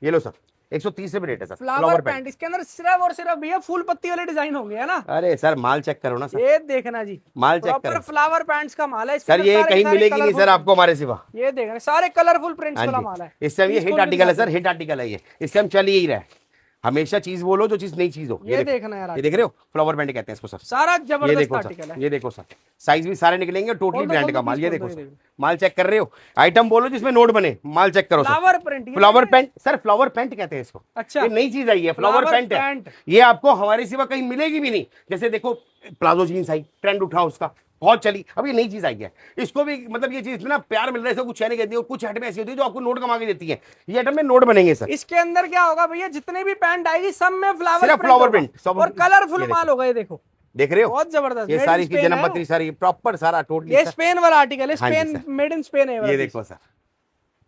ये लो सर, 130 रुपए रेट है सर फ्लावर पैंट। इसके अंदर सिर्फ और सिर्फ भैया फूल पत्ती वाले डिजाइन होंगे, है ना? अरे सर माल चेक करो ना सर, ये देखना जी, माल चेक प्रॉपर करो फ्लावर पैंट्स का माल है। इसके सर। अंदर ये सारे कहीं सारे मिलेगी नहीं सर colourful- आपको हमारे सिवा। ये देखना, सारे कलरफुल प्रिंट्स हाँ वाला जी, माल है। इस टाइम ये हिट Peaceful आर्टिकल है भी सर, हिट आर्टिकल है ये, इस टाइम चल यही रहा है। हमेशा चीज बोलो जो चीज नई चीज हो। ये देखना यार, ये देख रहे हो, फ्लावर पैंट कहते हैं इसको सर। सारा ये जबरदस्त देखो आर्टिकल सर, है। ये देखो सर, साइज भी सारे निकलेंगे, टोटली खोल दो, ब्रांड खोल का दो, माल। ये खोल देखो दो, सर, ये देखो। माल चेक कर रहे हो, आइटम बोलो जिसमें नोट बने। माल चेक करो sir, flower print, flower pant sir, flower pant कहते हैं इसको। अच्छा, ये नई चीज आई है, फ्लावर Flower पैंट है। पैंट। ये आपको हमारे सिवा कहीं मिलेगी भी नहीं। जैसे देखो प्लाजो जीन्स आई, ट्रेंड उठा उसका, बहुत चली, अब ये नई चीज आई है, इसको भी मतलब ये चीज इतना प्यार मिल रहा है, इसको कुछ कहने कहती है, कुछ आइटम ऐसी होती है जो आपको नोट कमा के देती है, ये आइटम में नोट बनेंगे सर। इसके अंदर क्या होगा भैया, जितने भी पैंट आएगी सब में फ्लावर सिर्फ फ्लावर प्रिंट और कलरफुल माल होगा। ये देखो, देख रहे हो, बहुत जबरदस्त, ये सारी इसकी जन्मपत्री सारी प्रॉपर सारा टोटली, ये स्पेन वाला आर्टिकल है, हाँ जी स्पेन, मेड इन स्पेन है ये देखो सर।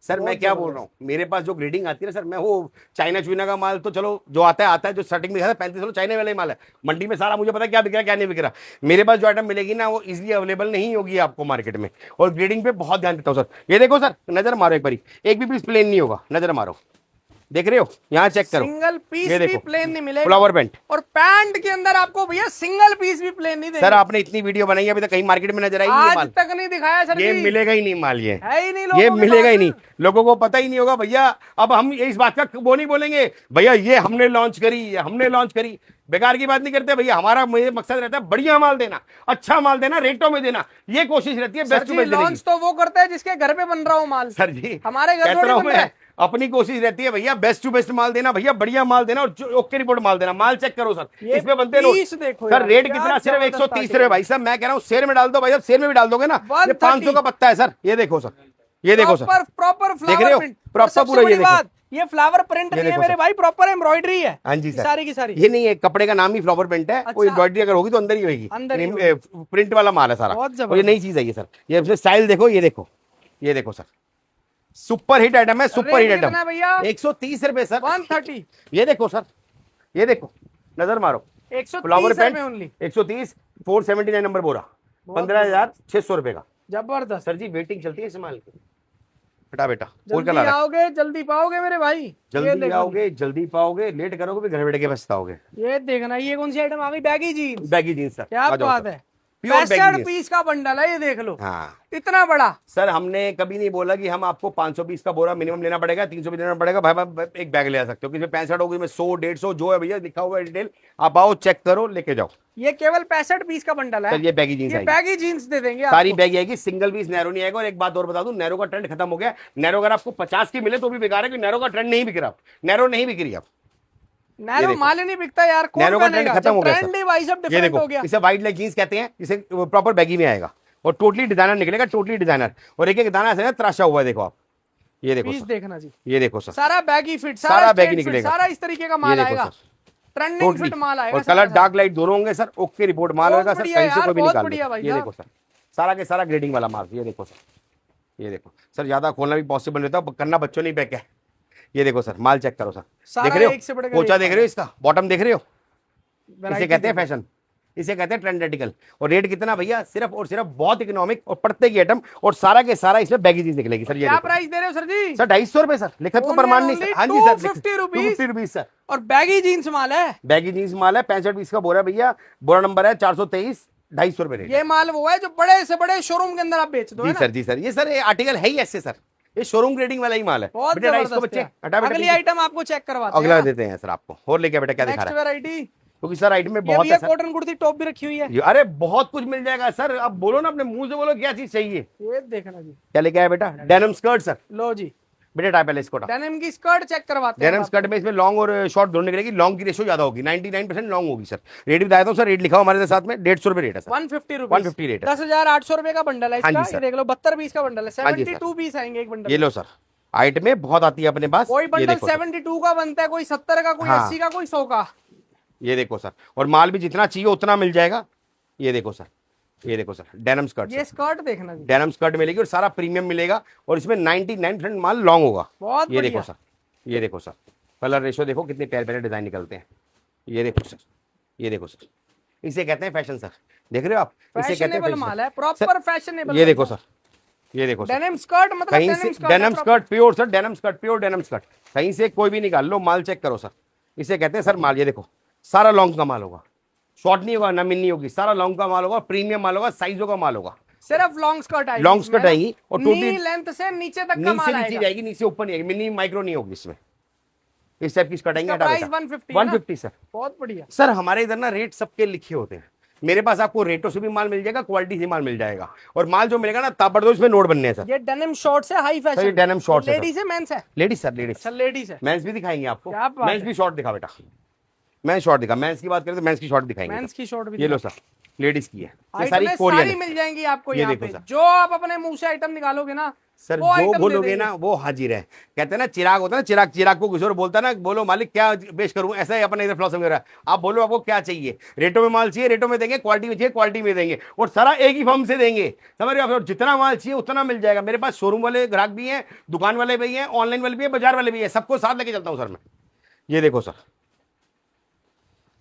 सर मैं क्या बोल रहा हूँ, मेरे पास जो ग्रेडिंग आती है ना सर, मैं वो चाइना चुइना का माल तो चलो जो आता है, जो स्टार्टिंग में 35 चाइना वाला ही माल है, मंडी में सारा मुझे पता है क्या बिक रहा है क्या नहीं बिक रहा। मेरे पास जो आइटम मिलेगी ना वो इजीली अवेलेबल नहीं होगी आपको मार्केट में, और ग्रेडिंग पे बहुत ध्यान देता हूँ सर। ये देखो सर, नजर मारो एक बारी, एक भी पीस प्लेन नहीं होगा, नजर मारो, देख रहे हो, यहाँ चेक करो, सिंगल पीस भी प्लेन नहीं मिलेगा, फ्लावर पैंट, और पैंट के अंदर आपको भैया सिंगल पीस भी प्लेन नहीं देंगे। सर आपने इतनी वीडियो बनाई है अभी तक कहीं मार्केट में नजर आई नहीं है आज तक नहीं दिखाया सर, ये मिलेगा ही नहीं माल, ये है ही नहीं, लोगों ये के मिलेगा पास। ही नहीं, लोगों को पता ही नहीं होगा भैया। अब हम इस बात का वो नहीं बोलेंगे भैया ये हमने लॉन्च करी, ये हमने लॉन्च करी, बेकार की बात नहीं करते भैया। हमारा मकसद रहता है बढ़िया माल देना, अच्छा माल देना, रेटों में देना, ये कोशिश रहती है बेस्ट टू बेस्ट देने की। लॉन्च तो वो करता है जिसके घर पे बन रहा हो माल सर जी, हमारे घर कहता थोड़ी हूं बन रहा है। अपनी कोशिश रहती है भैया बेस्ट टू बेस्ट माल देना, भैया बढ़िया माल देना, और ओके रिपोर्ट माल देना। माल चेक करो सर, ये इसमें बनते नोट, पीस देखो सर यार, रेट क्या कितना, सिर्फ जबरदस्त 130 आर्टिकल रुपए भाई साहब। मैं कह रहा हूँ शेर में डाल दो भाई साहब, शेर में भी डाल दोगे ना, ये 500 का पत्ता है सर। ये देखो सर, ये देखो सर, प्रॉपर देख रहे हो, प्रॉपर पूरा ये देखो, ये फ्लावर प्रिंट नहीं है मेरे भाई, प्रॉपर एम्ब्रॉयडरी है। हाँ जी सर, सारी की सारी, ये नहीं है कपड़े का नाम ही फ्लावर प्रिंट है, कोई एम्ब्रॉयडरी अगर होगी तो अंदर ही होगी, अंदर ही प्रिंट वाला माल है सारा, और ये नई चीज है ये सर। ये इसमें स्टाइल देखो, ये देखो, ये देखो सर, सुपर हिट आइटम है, सुपर हिट आइटम भैया 130 रुपए सर, 130। ये देखो सर, ये देखो, नजर मारो, 130 फ्लावर रुपए पैंट ओनली, 130, 479 नंबर बोरा, 15,600 रुपए का। जबरदस्त सर जी वेटिंग चलती है इस माल की, बेटा बेटा जल्दी आओगे जल्दी पाओगे मेरे भाई, जल्दी आओगे जल्दी पाओगे, लेट करोगे भी घर बैठ के पछताओगे। ये देखना, ये कौन सी आइटम आ गई, baggy jeans, baggy jeans sir, क्या बात है, प्योर 65 पीस का बंडल है, ये देख लो। हाँ इतना बड़ा सर, हमने कभी नहीं बोला कि हम आपको 500 पीस का बोरा मिनिमम लेना पड़ेगा, 300 भी लेना पड़ेगा, भाई एक बैग ले आ सकते हो, किसी में 65 होगी, में 100 150 जो है भैया लिखा हुआ है डिटेल, आप आओ चेक करो लेके जाओ। ये केवल 65 पीस का बंडल है सर ये बैगी जीन्स आएगी, बैगी जीन्स दे देंगे सारी बैगी आएगी, सिंगल पीस नैरो नहीं आएगा। और एक बात और बता दूं, नैरो का ट्रेंड खत्म हो गया। नैरो अगर आपको 50 की मिले तो भी बेकार है, क्योंकि नैरो का ट्रेंड नहीं बिक रहा, नैरो नहीं बिक रही अब, नैरो माल ही नहीं बिकता यार, नैरो का ट्रेंड खत्म हो गया ट्रेंड ही भाई सब ये डिफरेंट हो देखो, गया। इसे व्हाइट लेग जींस कहते हैं, इसे प्रॉपर बैगी में आएगा, और टोटली डिजाइनर निकलेगा, टोटली डिजाइनर, और एक एक दाना ऐसा तराशा हुआ है, देखो आप, ये देखो पीस सर, देखना जी, ये देखो सर, सारा बैगी फिट, सारा बैगी straight fit, निकलेगा, सारा इस तरीके का माल आएगा, ट्रेंडिंग टोटली, फिट माल आएगा, और कलर डार्क लाइट दोनों होंगे सर, ओके रिपोर्ट माल बहुत होगा सर, बढ़िया कहीं से यार, कोई भी बहुत निकाल बढ़िया लो। भाई ये साहब। देखो सर, सारा के सारा ग्रेडिंग वाला माल, ये देखो सर, ये देखो सर, ज्यादा खोलना भी पॉसिबल नहीं था, करना बच्चों नहीं पैक है। ये देखो सर, माल चेक करो सर, सारा देख रहे एक से हो, बढ़कर पोचा एक देख रहे हो, इसका बॉटम देख रहे हो, इसे Variety कहते हैं देखो। फैशन, इसे कहते हैं ट्रेंड आर्टिकल। और रेट कितना भैया, सिर्फ और सिर्फ बहुत इकोनॉमिक, और पड़ते की आइटम, और सारा के सारा इसमें बैगी चीज निकलेगी सर। ये क्या देखो प्राइस दे रहे हो सर जी? सर 250 रुपए सर, लिखत को Only प्रमाण नहीं only सर, हाँ जी सर, 250 रुपीस 250 रुपीज सर, और बैगी जीन्स माल है, बैगी जींस माल है, 65 पीस का बोरा भैया, बोरा नंबर है 423, 250 रुपए रेट। ये माल वो है जो बड़े से बड़े शोरूम के अंदर आप बेच दो, जी है ना? सर, जी सर, ये सर आर्टिकल है ही ऐसे सर, ये शोरूम ग्रेडिंग वाला ही माल है। बहुत बेटा इसको जबरदस्त बच्चे है। हटा बेटा, अगली आइटम आपको चेक करवाते हैं, अगला देते हैं सर आपको, और लेके बेटा क्या दिखा नेक्स्ट रहा है, वैरायटी, क्योंकि सर आइटम में ये बहुत भैया है सर। कॉटन कुर्ती टॉप भी रखी हुई है, अरे बहुत कुछ मिल जाएगा सर, अब बोलो ना, अपने मुंह से बोलो क्या चीज चाहिए। ये देखना जी, क्या लेके आया बेटा, डेनिम स्कर्ट सर, लो जी, बेटा टाइप पहले इसको डेनिम की स्कर्ट चेक करवाते हैं डेनिम स्कर्ट में इसमें लॉन्ग और शॉर्ट दोनों निकलेगी, लॉन्ग की रेशो ज्यादा होगी, 99% लॉन्ग होगी सर। रेट भी बताया था सर, रेट लिखा हुआ हमारे साथ में, 150 रुपए रेट है सर, 150 150 रेट है, 10,800 रुपए का बंडल है हाँ जी इसका, सर। ये देख लो 72 पीस का बंडल है, हाँ जी 72 पीस आएंगे एक बंडल। ये लो सर, हाइट में बहुत आती है अपने पास, कोई ये बंडल देखो सर, 72 का बनता है, कोई 70 का, कोई हाँ। 80 का, कोई 100 का। ये देखो सर, और माल भी जितना चाहिए उतना मिल जाएगा। ये देखो सर, ये देखो सर, डेनिम स्कर्ट, ये स्कर्ट देखना जी, डेनिम स्कर्ट मिलेगी, और सारा प्रीमियम मिलेगा, और इसमें 99% माल लॉन्ग होगा। बहुत ये देखो बढ़िया। सर, ये देखो सर, कलर रेशो देखो कितने प्यारे प्यारे डिजाइन निकलते हैं। ये देखो सर, ये देखो सर, इसे कहते हैं फैशन सर, देख रहे हो आप, इसे कहते हैं फैशनेबल माल है, फैशन। Proper fashionable. ये देखो सर, ये देखो सर, डेनिम स्कर्ट मतलब कहीं डेनिम से skirt denim skirt pure sir, denim skirt pure, denim skirt कहीं से कोई भी निकाल लो, माल चेक करो सर, इसे कहते हैं सर माल। ये देखो सारा लॉन्ग का माल होगा, शॉर्ट नहीं होगा, ना मिनी होगी, सारा लॉन्ग का माल होगा, प्रीमियम माल होगा, साइजों का माल होगा, सिर्फ लॉन्ग स्कर्ट आएगी, लॉन्ग स्कर्ट आएगी, और नी टोटली लेंथ से नीचे तक का नीचे माल नीचे आएगा। जाएगी, नीचे ऊपर नहीं आएगी, मिनी माइक्रो नहीं होगी इसमें, इस टाइप की स्कर्ट आएंगे। इसका प्राइस 150 है ना? 150 सर। बहुत बढ़िया सर हमारे इधर ना रेट सबके लिखे होते हैं, मेरे पास आपको रेटों से भी माल मिल जाएगा, क्वालिटी से माल मिल जाएगा, और माल जो मिलेगा ना ताबड़तोड़ इसमें नोट बनने हैं सर। ये डेनिम शॉर्ट्स है, हाई सर ये फैशन। डेनिम शॉर्ट्स है, लेडीज है, मेंस है? लेडीज सर, लेडीज अच्छा लेडीज है, मेंस भी दिखाएंगे आपको, क्या बात मेंस है। भी शॉर्ट दिखा बेटा, मेंस शॉर्ट दिखा, मेंस की बात करें तो मेंस की शॉर्ट दिखाएंगे मेंस सर। की शॉर्ट भी ये लो सर, लेडीज की है, ये आइटमें सारी कोरियन सारी है। मिल जाएंगी आपको ये यहाँ देखो पे, सर। जो आप अपने मुंह से आइटम निकालोगे ना सर वो जो आइटम दे बोलोगे देंगे। ना वो हाजिर है। कहते हैं ना चिराग होता है ना, चिराग, चिराग को किशोर बोलता है ना, बोलो मालिक क्या पेश करूं, ऐसा ही अपना इधर फिलोसफी हो रहा है। आप बोलो आपको क्या चाहिए, रेटों में माल चाहिए रेटों में देंगे, क्वालिटी में चाहिए क्वालिटी में देंगे, और सारा एक ही फर्म से देंगे, समझ रहे हो आप? और जितना माल चाहिए उतना मिल जाएगा। मेरे पास शोरूम वाले ग्राहक भी हैं, दुकान वाले भी हैं, ऑनलाइन वाले भी हैं, बाजार वाले भी हैं, सबको साथ लेके चलता हूं सर मैं। ये देखो सर,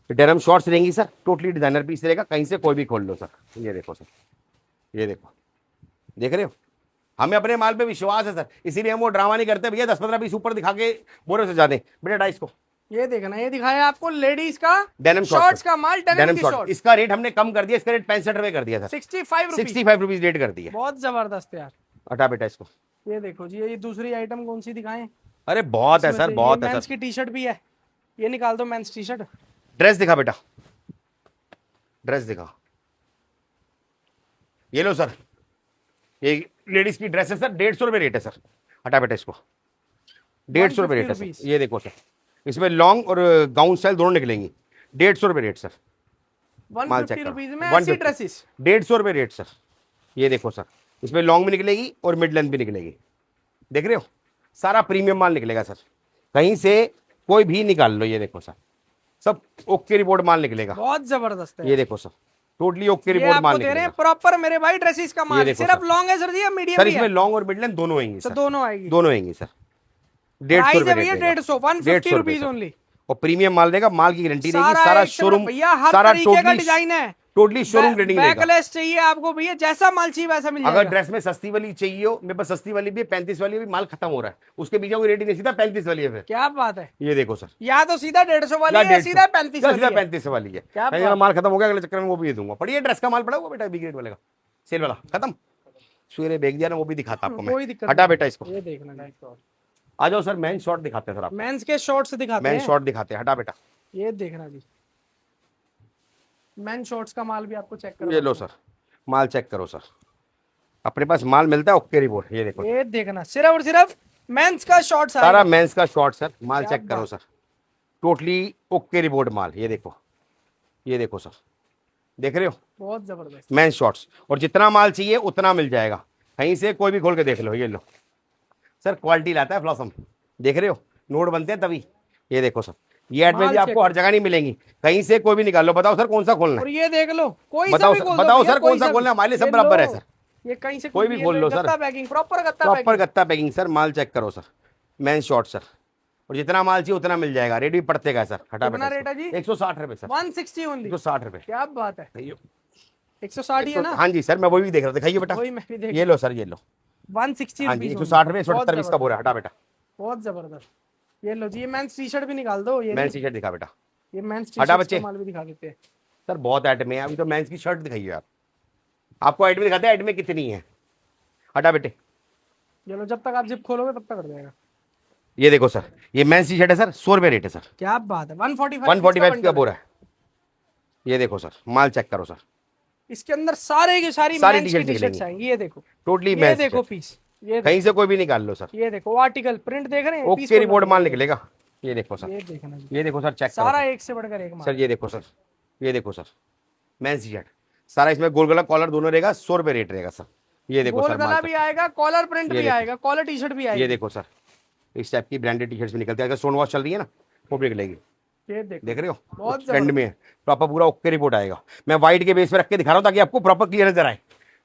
डेनिम शॉर्ट्स रहेंगी सर, टोटली डिजाइनर पीस रहेगा, कहीं से कोई भी खोल लो सर। ये देखो सर, ये देखो, देख रहे हो? हमें अपने माल पे विश्वास है सर, इसीलिए हम वो ड्रामा नहीं करते भैया 10-15 पीस ऊपर दिखा के बोरे से जाते बेटा 250 को। ये देखना, ये दिखाया आपको लेडीज का डेनिम शॉर्ट्स का माल, डेनिम की शॉर्ट, शॉर्ट, इसका रेट हमने कम कर दिया, इसका रेट 65 रुपए कर दिया सर, 65 रुपीज। 65 रुपीज रेट कर दिया। बहुत जबरदस्त यार। हटा बेटा इसको। ये देखो जी, ये दूसरी आइटम कौन सी दिखाएं? अरे बहुत है इसमें सर, से बहुत ये है मेंस सर। की टी शर्ट भी है, ये निकाल दो मेंस टी शर्ट। ड्रेस दिखा बेटा, ड्रेस दिखा। ये लो सर, ये लेडीज की ड्रेस है सर, 150 रुपए रेट है सर। हटा बेटा इसको, 150 रुपए रेट है सर। 150 ये देखो सर, इसमें लॉन्ग और गाउन स्टाइल दोनों निकलेंगी, 150 रुपए रेट सर। माल चेक 150 करो, रुपीज में ऐसी 150, ड्रेसेस। 150 रुपए रेट सर। ये देखो सर, इसमें लॉन्ग भी निकलेगी और मिड लेंथ भी निकलेगी, देख रहे हो? सारा प्रीमियम माल निकलेगा सर, कहीं से कोई भी निकाल लो। ये देखो सर, सब ओके रिपोर्ट माल निकलेगा। बहुत जबरदस्त है। ये देखो सर, टोटली ओके ये रिपोर्ट आपको माल दे रहे हैं निकलेगा प्रॉपर मेरे भाई ड्रेसेस का माल। देखो सिर्फ सर। लॉन्ग है सर जी या मीडियम सर। भी इसमें है? लॉन्ग और मिड लेंथ दोनों आएंगी तो सर, दोनों आएगी। दोनों आएंगी सर। 150 प्राइस है रुपए भैया रेट रहेगा। 150, 150 150 रुपीज सर। ओनली। और प्रीमियम माल देगा, माल की गारंटी रहेगी, सारा सारा एक से शोरूम, भैया हर सारा तरीके का टोटली डिजाइन है। टोटली शोरूम रेटिंग देगा। बैकलेस चाहिए आपको भैया, जैसा माल चाहिए वैसा मिल अगर जाएगा। ड्रेस में सस्ती वाली चाहिए हो, मेरे पास सस्ती वाली भी है, 35 वाली भी, माल खत्म हो रहा है, उसके पीछे कोई रेटिंग नहीं, सीधा 35 वाली है फिर। क्या बात है। ये देखो सर, या तो सीधा 150 वाली है, 150, सीधा 35 वाली सीधा है। 35 वाली है। क्या कहीं बात। माल खत्म हो गया, अगले चक्कर में वो भी दे दूंगा। पढ़िए ड्रेस का माल पड़ा हुआ बेटा, बी ग्रेड वाले का, सेल वाला खत्म, सूर्य बेच दिया ना, वो भी दिखाता आपको मैं। कोई दिक्कत हटा नहीं। बेटा इसको। ये देखना गाइस, आ जाओ सर, मेन शॉर्ट दिखाते हैं सर आप, मेंस के शॉर्ट्स दिखाते मेन हैं। शॉर्ट दिखाते हैं। हटा बेटा, ये देखना जी, मेन शॉर्ट्स का माल भी आपको चेक करो। ये लो सर, माल चेक करो सर, अपने पास माल मिलता है ओके रिपोर्ट। ये देखो ये देखना, सिर्फ और सिर्फ मेंस का शॉर्ट्स सारा आएगा। मेंस का शॉर्ट सर, माल क्या चेक करो बात। सर, टोटली ओके रिपोर्ट माल। ये देखो, ये देखो सर, देख रहे हो? बहुत जबरदस्त। मेंस शॉर्ट्स, और जितना माल चाहिए उतना मिल जाएगा, कहीं से कोई भी खोल के देख लो। ये लो सर, क्वालिटी लाता है फ्लॉसम, देख रहे हो? नोट बनते हैं तभी। ये देखो सर, ये एड में माल भी आपको check हर जगह नहीं मिलेंगी, कहीं से कोई भी निकाल लो। बताओ सर कौन सा खोलना और है? ये देख लो, कोई सा बताओ भी सर, खोल दो बताओ भैया, सर कोई कौन सा सा खोलना है, हमारे लिए ये सब बराबर है लो। सर। ये कहीं से कोई भी खोल लो सर। गत्ता पैकिंग, प्रॉपर गत्ता प्रॉपर पैकिंग। गत्ता पैकिंग सर, माल चेक करो सर, मेन शॉर्ट सर, और जितना माल चाहिए उतना मिल जाएगा। रेट भी पड़ते का सर। हटा कितना बेटा रेट है जी? 160 रुपए सर, 160 ओनली। 160 रुपए। क्या बात है, दिखाइए। 160 ही है ना? हाँ जी सर, मैं वही भी देख रहा था, दिखाइए बेटा। वही मैं भी देख। ये लो सर, ये लो। 160 हाँ जी, रुपीज 160 रुपए, बहुत 178 इसका बोरा। हटा बेटा, बहुत जबरदस्त। ये लो जी, ये मेंस टी शर्ट भी निकाल दो। ये मेंस टी शर्ट दिखा बेटा। ये मेंस टी हटा शर्ट बच्चे। का माल भी दिखा देते हैं। सर बहुत आइटम है, अभी तो मेंस की शर्ट दिखाइए आप, आपको आइटम दिखाते हैं, आइटम कितनी है। हटा बेटे, ये लो, जब तक आप जिप खोलोगे तब तक कर जाएगा। ये देखो सर, ये मेंस टी शर्ट है सर, 100 रुपए रेट है सर। क्या बात है, 145 145 का बोरा है। ये देखो सर, माल चेक करो सर, इसके अंदर सारे की सारी सारी मेंस की टी-शर्ट टी-शर्ट्स निकलेंगी। आएंगी। ये देखो, टोटली ये मेंस देखो पीस, ये कहीं से कोई भी निकाल लो सर, ये देखो आर्टिकल प्रिंट देख रहे हैं, पीस ओके खोलना रिपोर्ट माल पड़ेगा। निकलेगा। ये देखो सर, ये देखना जी, ये देखो सर, चेक करो सारा सर। एक से बढ़कर एक माल। सर ये देखो सर, ये देखो सर, मेंस टी शर्ट सारा, इसमें गोल गला कॉलर दोनों रहेगा, 100 रुपए रेट रहेगा सर। ये देखो गोल सर, गला माल भी आएगा, कॉलर प्रिंट ये भी देखो। आएगा, कॉलर टी शर्ट भी ये आएगी। देखो सर, इस टाइप की ब्रांडेड टी शर्ट्स भी निकलती है, अगर स्टोन वॉश चल रही है ना वो भी निकलेगी। ये देखो, देख रहे हो? बहुत ट्रेंड में है, प्रॉपर पूरा ओके रिपोर्ट आएगा। मैं व्हाइट के बेस पे रख के दिखा रहा हूँ ताकि आपको प्रॉपर क्लियर नजर आए।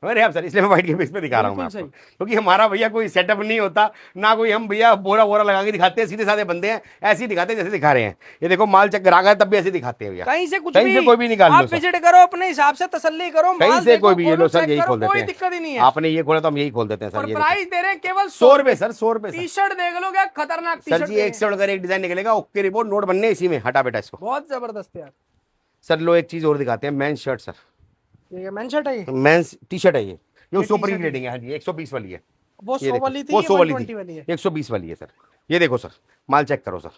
अरे आप सर, इसलिए मैं व्हाइट के बेस पे दिखा रहा हूँ मैं बिल्कुल आपको, क्योंकि हमारा भैया कोई सेटअप नहीं होता ना, कोई हम भैया बोरा बोरा लगा के दिखाते हैं, सीधे साधे बंदे हैं, ऐसे ही दिखाते हैं जैसे दिखा रहे हैं। ये देखो माल चेक करा गया तब भी ऐसे दिखाते हैं भैया, कहीं से कुछ कहीं से कोई भी निकाल लो आप सर। विजिट करो, अपने हिसाब से तसल्ली करो, कहीं माल से देखो, कोई भी, ये लो सर, चेक यही करो, खोल देते कोई हैं। दिक्कत ही नहीं है। आपने ये खोला तो हम यही खोल देते हैं सर। और ये प्राइस दे रहे हैं केवल 100 रुपए सर, 100 रुपए टी शर्ट देख लो, क्या खतरनाक टी सर शर्ट जी। एक से बढ़कर एक डिजाइन निकलेगा, ओके रिपोर्ट, नोट बनने इसी में। हटा बेटा इसको। बहुत जबरदस्त यार। सर लो, एक चीज और दिखाते हैं, मेंस शर्ट सर, ये मेन शर्ट है, ये मेंस टी शर्ट है ये उसके ऊपर की t-shirt ग्रेडिंग है। हाँ जी, 120 वाली है। वो ये 100 देखो, वाली थी, वो ये 100 वाली 120 थी, वाली है। 120 वाली है सर। ये देखो सर, माल चेक करो सर,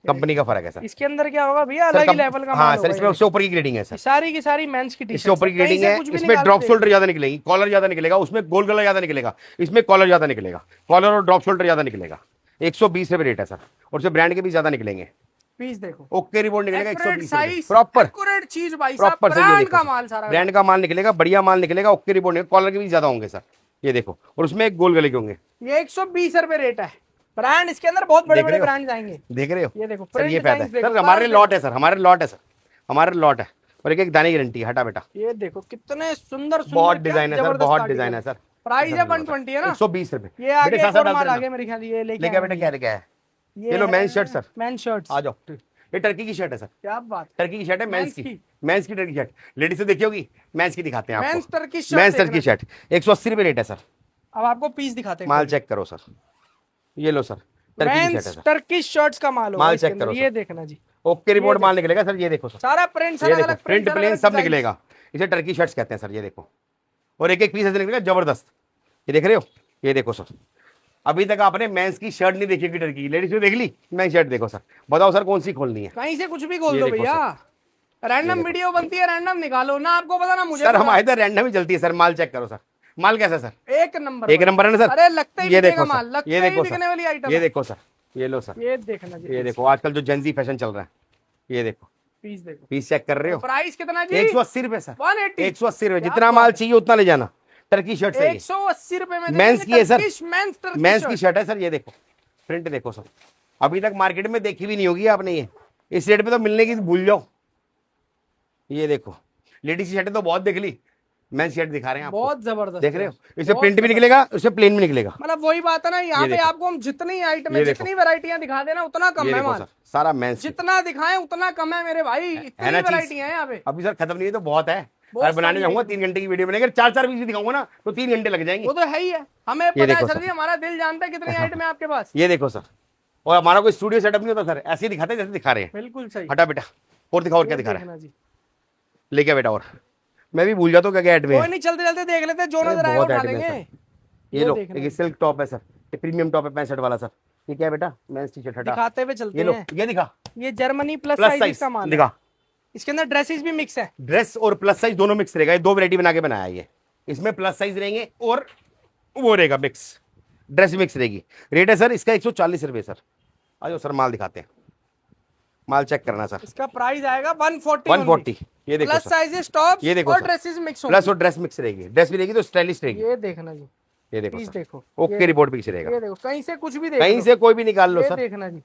कंपनी का फर्क है सर। इसके अंदर क्या होगा भैया, सर अलग ही लेवल का हाँ माल सर, होगा इसमें ये। उससे ऊपर की ग्रेडिंग है सर, सारी की सारी मेंस की टी इससे ऊपर की ग्रेडिंग है। इसमें ड्रॉप शोल्डर ज्यादा निकलेगी, कॉलर ज्यादा निकलेगा, उसमें गोल गला ज्यादा निकलेगा, इसमें कॉलर ज्यादा निकलेगा, कॉलर और ड्रॉप शोल्डर ज्यादा निकलेगा। 120 रुपए रेट है सर, और उसमें ब्रांड के भी ज्यादा निकलेंगे। पीस देखो, ओके रिपोर्ट निकलेगा 120 साइज, प्रॉपर एक्यूरेट चीज भाई साहब, प्रॉपर सर। ये ब्रांड देखो का माल सारा, ब्रांड का माल निकलेगा, बढ़िया माल निकलेगा, ओके रिपोर्ट निकलेगा, कॉलर के भी ज्यादा होंगे सर। ये देखो, और उसमें एक गोल गले के होंगे। ये 120 रुपए रेट है। ब्रांड इसके अंदर बहुत बड़े बड़े ब्रांड आएंगे, देख रहे हो। ये देखो सर ये print फायदा designs है देखो, सर, हमारे लॉट है सर, हमारे लॉट है सर, हमारे लॉट है, और एक एक दाने की गारंटी है। हटा बेटा, ये देखो कितने सुंदर सुंदर, बहुत क्या डिजाइन है सर, जबरदस्त बहुत article डिजाइन है। है सर। प्राइस है 120 है ना, 120 रुपए। ये आगे बेटे एक साथ और डाल माल देना। आगे मेरे ख्याल ये लेके लेके आए बेटा, हैं। क्या है? ये ये लो men shirt sir, men shirts, आ जाओ। ये टर्की की शर्ट है सर, क्या बात, टर्की की शर्ट है, मेंस Men's की, मेंस की टर्की शर्ट। लेडीज से देखी होगी, मेंस की दिखाते हैं मेंस आपको। Turkey shirt, men's turkey shirt 180 रुपए रेट है सर। अब आपको पीस दिखाते हैं, माल चेक करो सर, ये लो सर, टर्की की शर्ट है मेंस सर। टर्की शर्ट्स का माल होगा माल इसके चेक अंदर, करो ये सर। देखना जी, ओके रिपोर्ट माल निकलेगा सर। ये देखो सर, सारा प्रिंट ये अलग देखो अलग प्रिंट प्लेन सब निकलेगा। इसे टर्की शर्ट्स कहते हैं सर। ये देखो, और एक एक पीस ऐसे निकलेगा जबरदस्त। ये देख रहे हो, ये देखो सर। अभी तक आपने मेंस की शर्ट नहीं देखी, टर्की लेडीज ने देख ली, मेंस शर्ट देखो सर। बताओ सर कौन सी खोलनी है? कहीं से कुछ भी खोल ये दो देखो भैया, रैंडम वीडियो बनती है, रैंडम निकालो ना, आपको पता ना मुझे सर। पता। हमारे इधर रैंडम ही चलती है सर। माल चेक करो सर, माल कैसा है सर? एक नंबर, एक नंबर है ना सर। अरे लगता ही ये बिकेगा देखो माल, सर, लगता ये ही देखो बिकने वाली सर, आइटम ये है। देखो सर, ये लो सर, ये देखना जी, ये देखो आजकल जो जेंजी फैशन चल रहा है। ये देखो पीस देखो, पीस चेक कर रहे हो। प्राइस कितना जी? 180 रुपए सर, 180, 180 रुपए। क्या जितना बात माल है। चाहिए उतना ले जाना। टर्की शर्ट से 180 रुपए में मेंस की है सर, मेंस की शर्ट, शर्ट है सर। ये देखो प्रिंट देखो सर, अभी तक मार्केट में देखी भी नहीं होगी आपने। ये इस रेट पे तो मिलने की भूल जाओ। ये देखो लेडीज की शर्टें तो बहुत देख ली, मेंस शर्ट दिखा रहे हैं आपको। बहुत जबरदस्त देख रहे हो, है, इससे बहुत प्रिंट भी जबरदस्त। निकलेगा, उससे प्लेन भी निकलेगा। मतलब वही बात है ना, यहाँ ये पे देखो। आपको हम जितनी आइटम ये है, देखो। जितनी वैरायटियां दिखा देना उतना कम ये है देखो माल, सर, सारा मेंस। जितना दिखाएं उतना कम है मेरे भाई, है इतनी ना चीज? वैरायटियां हैं यहाँ पे। अभी सर खत्म नहीं है तो बहुत है। बहुत अगर बनाने सारी जाऊंगा आइटम। 3 घंटे की वीडियो बनेगी, अगर 4 पीस भी दिखाऊंगा ना तो 3 घंटे लग जाएंगे। वो तो है ही है, हमें ये पता है देखो सर सर। जी, हमारा दिल जानता है कितनी आइटम है आपके पास। ये देखो सर, और हमारा कोई स्टूडियो सेटअप नहीं होता सर, ऐसे ही दिखाते हैं जैसे दिखा रहे हैं। बिल्कुल सही, हटा बेटा, और दिखाओ, और क्या ये दिखा रहा है? देखना जी, लेके बेटा, और मैं भी भूल जाता हूँ क्या क्या ऐड में कोई है। नहीं, चलते चलते देख लेते हैं, जो अरे नजर आएगा बहुत उठा ऐड में है लेंगे। सर। ये लो, देखना एक सिल्क टॉप है सर, ये प्रीमियम टॉप है 65 वाला सर। ये क्या है बेटा? Mains T shirt. हटा, दिखाते हुए ये चलते लो, हैं। ये दिखा, ये Germany plus plus size size का माल है, दिखा। इसके अंदर ड्रेसेस भी मिक्स है। ड्रेस और प्लस साइज दोनों मिक्स रहेगा। ये 2 वैरायटी बना के बनाया है ये। इसमें प्लस साइज रहेंगे और वो रहेगा मिक्स, ड्रेस मिक्स रहेगी। रेट है सर इसका 140 रुपए सर। आ जाओ सर, माल दिखाते हैं, माल चेक करना सर। इसका प्राइस आएगा 140, 140। ये देखो प्लस सर, साइज टॉप ये देखो और सर। ड्रेसेस मिक्स प्लस और ड्रेस मिक्स रहेगी, ड्रेस भी रहेगी तो स्टाइलिश रहेगी। ये देखना जी, ये देखो पीस सर, देखो, ओके रिपोर्ट पीस रहेगा। ये देखो, कहीं से कुछ भी देख कहीं लो। से कोई भी निकाल लो ये सर, देखना जी,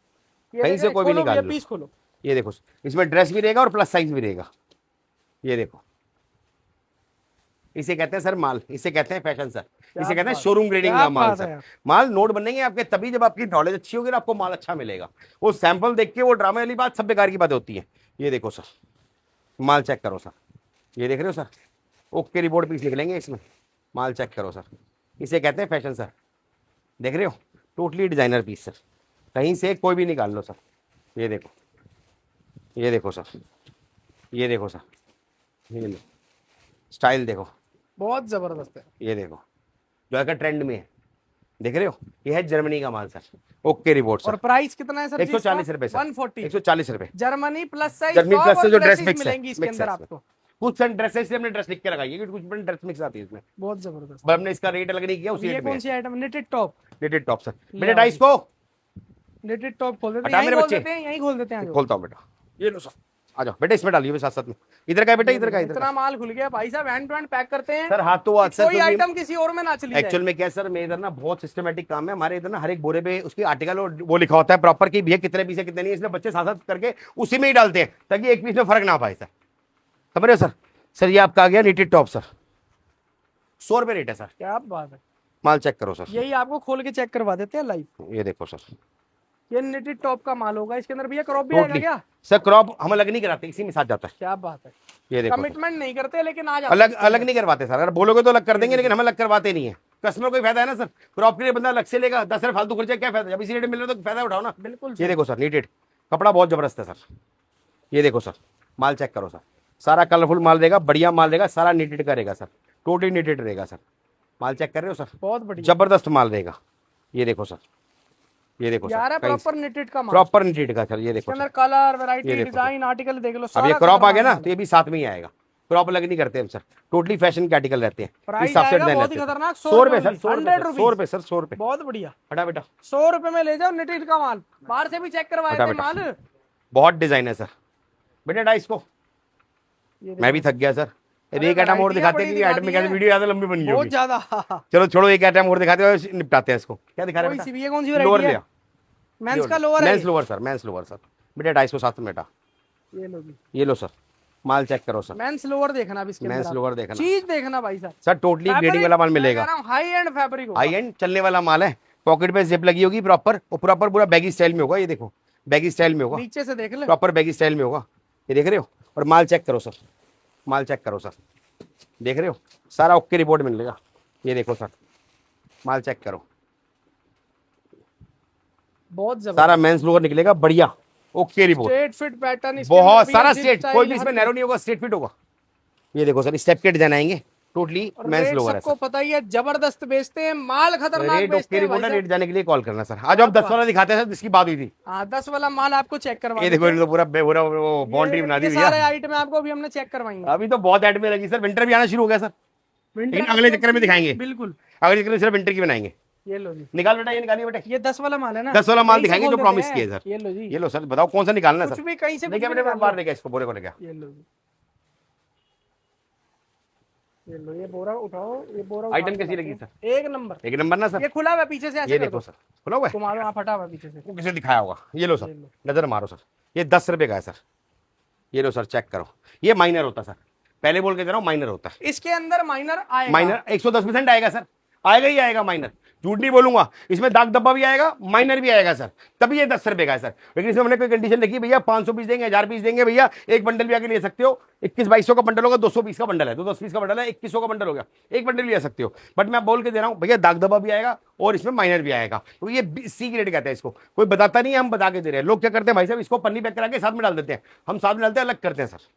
कहीं से कोई भी निकाल लो। पीस खोलो, ये देखो इसमें ड्रेस भी रहेगा और प्लस साइज भी रहेगा। ये देखो, इसे कहते हैं सर माल, इसे कहते हैं फैशन सर, इसे कहते हैं बात- शोरूम ग्रेडिंग क्या का माल बात है सर। यार। माल नोट बनेंगे आपके तभी जब आपकी नॉलेज अच्छी होगी और आपको माल अच्छा मिलेगा। वो सैंपल देख के वो ड्रामे वाली बात सब बेकार की बातें होती है। ये देखो सर, माल चेक करो सर, ये देख रहे हो सर, ओके रिपोर्ट पीस निकलेंगे इसमें। माल चेक करो सर, इसे कहते हैं फैशन सर। देख रहे हो, टोटली डिजाइनर पीस सर, कहीं से कोई भी निकाल लो सर। ये देखो, ये देखो सर, ये देखो सर, ये लो, स्टाइल देखो, बहुत जबरदस्त है। ये देखो जो है ट्रेंड में है। देख रहे हो, ये है जर्मनी का माल सर, ओके रिपोर्ट और सर। प्राइस कितना है सर? 140 रुपए सर, 140, 140 रुपए। Germany plus size Germany plus से जो ड्रेस मिक्स है, मिलेंगी इसके मिक्स अंदर है आपको। कुछ सन ड्रेसेस से हमने ड्रेस लिख के लगाई है, कुछ ड्रेस मिक्स आती है इसमें, बहुत जबरदस्त। पर हमने इसका रेट अलग नहीं किया उसी ये रेट में। कौन सी item? Netted top, rated top sir. ले बेटे आओ डाइस को नेटेड टॉप खोल देते हटा हैं, मेरे यहीं खोल बच्चे। देते हैं, यहीं खोल देते हैं। आ जाओ। खोलता हूँ बेटा, ये लो सर, आ जाओ बेटा, इसमें डालिए साथ साथ में। इधर का है बेटा, इधर का, इधर इतना का। माल खुल गया भाई साहब, हैंड टू हैंड पैक करते हैं सर हाथ तो वो अक्सर कोई आइटम किसी और में ना चली जाए। एक्चुअल में क्या है सर, मेरे इधर ना बहुत सिस्टमेटिक काम है। हमारे इधर ना हर एक बोरे पे उसकी आर्टिकल और वो लिखा होता है प्रॉपर कि भैया कितने पीस है कितने नहीं, इसलिए बच्चे साथ साथ करके उसी में ही डालते हैं ताकि एक पीस में फर्क ना पाए सर। समझ रहे हो सर? सर ये आपका आ गया नीटेड टॉप सर, 100 रुपए रेट है सर। क्या बात है, माल चेक करो सर, यही आपको खोल के चेक करवा देते हैं लाइव। ये देखो सर, ये नेटेड टॉप का माल होगा, इसके अंदर भैया क्रॉप भी आएगा टोटली क्या? सर क्रॉप हम अलग नहीं कराते, इसी में साथ जाता है। क्या बात है, ये देखो सर, कमिटमेंट नहीं करते लेकिन आज अलग अलग नहीं करवाते सर। अगर बोलोगे तो अलग कर देंगे, लेकिन हम अलग करवाते नहीं है। कस्टमर को फायदा है ना सर, क्रॉप के लिए बंदा अलग से लेगा, 10 रुपए फालतू खर्चा, क्या फायदा? जब इसी रेट मिल रहा है तो फायदा उठाओ ना। बिल्कुल ये देखो सर, नीटेड कपड़ा बहुत जबरदस्त है सर। ये देखो सर, माल चेक करो सर, सारा कलरफुल माल रहेगा, बढ़िया माल रहेगा, सारा नीटेड का रहेगा सर, टोटली नीटेड रहेगा सर। माल चेक कर रहे हो सर, बहुत बढ़िया जबरदस्त माल रहेगा। ये देखो सर, ये देखो यार है, सर, प्रॉपर नेटेड का माल, प्रॉपर नीटेड का सर। ये इसके देखो अंदर सर, कलर वैरायटी ये देखो डिजाइन आर्टिकल देख लो। अब सारा ये क्रॉप आ गया ना खतरनाक तो ये भी साथ में ही आएगा। क्रॉप अलग नहीं करते हम सर, टोटली फैशन के आर्टिकल रहते हैं। प्राइस हिसाब से आएगा डिजाइन बहुत ही रहते हैं। खतरनाक, 100 रुपए सर, 100 100 रुपए सर, 100 रुपए। बहुत बढ़िया। हटा बेटा, 100 रुपए में ले जाओ नेटेड का माल, बाहर से भी चेक करवाए हटा थे बेटा। माल। बहुत डिजाइन है सर। बेटा 250 को। ये मैं भी थक गया सर। अरे एक आइटम और वैरायटियां दिखाते हैं बड़ी कि आइटम में क्या दिखाती हैं। वीडियो ज्यादा लंबी बन बहुत होगी। ज्यादा। चलो छोड़ो, एक आइटम और दिखाते हैं, निपटाते हैं इसको। क्या दिखा रहे कोई हैं सी बेटा? भी, ये कौन सी लोअर वैरायटी है? लिया, मेंस का लोअर है मेंस ये? Lower sir, men's lower sir. बेटा 250 साथ में बेटा। ये लो जी, ये लो सर, माल चेक करो सर। मेंस लोअर देखना अब इसके मेंस अंदर, लोअर आप देखना चीज देखना भाई साहब। सर, टोटली ग्रेडिंग फैब्रिक वाला माल मैं कह मिलेगा। रहा हूँ हाई एंड फैब्रिक होगा। हाई एंड चलने वाला माल है। पॉकेट पे जिप लगी होगी प्रॉपर, और प्रॉपर पूरा बैगी स्टाइल में होगा। ये देखो, बैगी स्टाइल में होगा, नीचे से देख ले। प्रॉपर बैगी स्टाइल में होगा। ये देख रहे हो? और माल चेक करो सर, माल चेक करो सर, देख रहे हो? सारा ओके रिपोर्ट मिलेगा। ये देखो सर, माल चेक करो, बहुत सारा जबरदस्त मेंस लोअर निकलेगा बढ़िया, okay report. Straight fit pattern, बहुत सारा स्ट्रेट, कोई भी इसमें नैरो नहीं होगा, स्ट्रेट फिट होगा। ये देखो सर, स्टेप के डिजाइन आएंगे, टोटली मेंस रेट लोअर है सबको सर। पता ही है, जबरदस्त बेचते हैं माल, खतरनाक रेट बेचते ओके हैं भाई रिपोर्ट है। साहब। रेट जाने के लिए कॉल करना सर। आज आप 10 वाला दिखाते हैं सर, जिसकी बात हुई थी। हाँ 10 वाला माल आपको चेक करवा ये देखो, देते इन्होंने तो पूरा पूरा वो बाउंड्री बना दी ये सारे भैया। आइटम आपको अभी हमने चेक करवाएंगे। अभी तो बहुत ऐड में लगी सर, विंटर भी आना शुरू हो गया सर, विंटर लेकिन अगले चक्कर में दिखाएंगे। बिल्कुल। अगले चक्कर में सिर्फ विंटर की बनाएंगे। ये लो जी, निकाल बेटा, ये निकालिए बेटा। ये 10 वाला माल है ना, 10 वाला माल कहीं से दिखाएंगे खोल जो देते प्रॉमिस हैं। किए सर। ये लो जी, ये लो सर, बताओ कौन सा निकालना है कुछ सर? भी कहीं से कुछ देखिए भी बेटे, मैं निकाल बाहर लो। लेके इसको बोरे को लेके। ये लो जी, ये लो, ये बोरा उठाओ, ये बोरा आइटम उठा के कैसी लगी रखो। सर? एक नंबर। एक नंबर ना सर। ये खुला हुआ है पीछे से, ऐसे ये कर देखो दो, सर, खुला हुआ है। तुम्हारा वहाँ फटा हुआ है पीछे से। वो किसे दिखाया होगा? ये लो सर, ये लो। नजर मारो सर। ये 10 रुपए का है सर। ये लो सर, चेक करो। ये माइनर होता है सर, पहले बोल के दे रहा हूँ, माइनर होता है। इसके अंदर माइनर आएगा। माइनर 110% आएगा सर, आएगा ही आएगा माइनर, झूठ नहीं बोलूंगा। इसमें दाग धब्बा भी आएगा, माइनर भी आएगा सर, तभी ये 10 रुपए का है सर। लेकिन इसमें हमने कोई कंडीशन रखी, भैया 500 पीस देंगे, 1000 पीस देंगे भैया, एक बंडल भी आके ले सकते हो। 21-2200 का बंडल होगा, 200 पीस का बंडल है, 210 पीस का बंडल है, 2100 का बंडल हो गया, एक बंडल भी ले सकते हो। बट मैं बोल के दे रहा हूँ भैया, दाग धब्बा भी आएगा और इसमें माइनर भी आएगा। तो ये सी ग्रेड कहते हैं इसको, कोई बताता नहीं है, हम बता के दे रहे हैं। लोग क्या करते हैं भाई साहब, इसको पन्नी पैक करा के साथ में डाल देते हैं, हम साथ में डालते हैं, अलग करते हैं सर।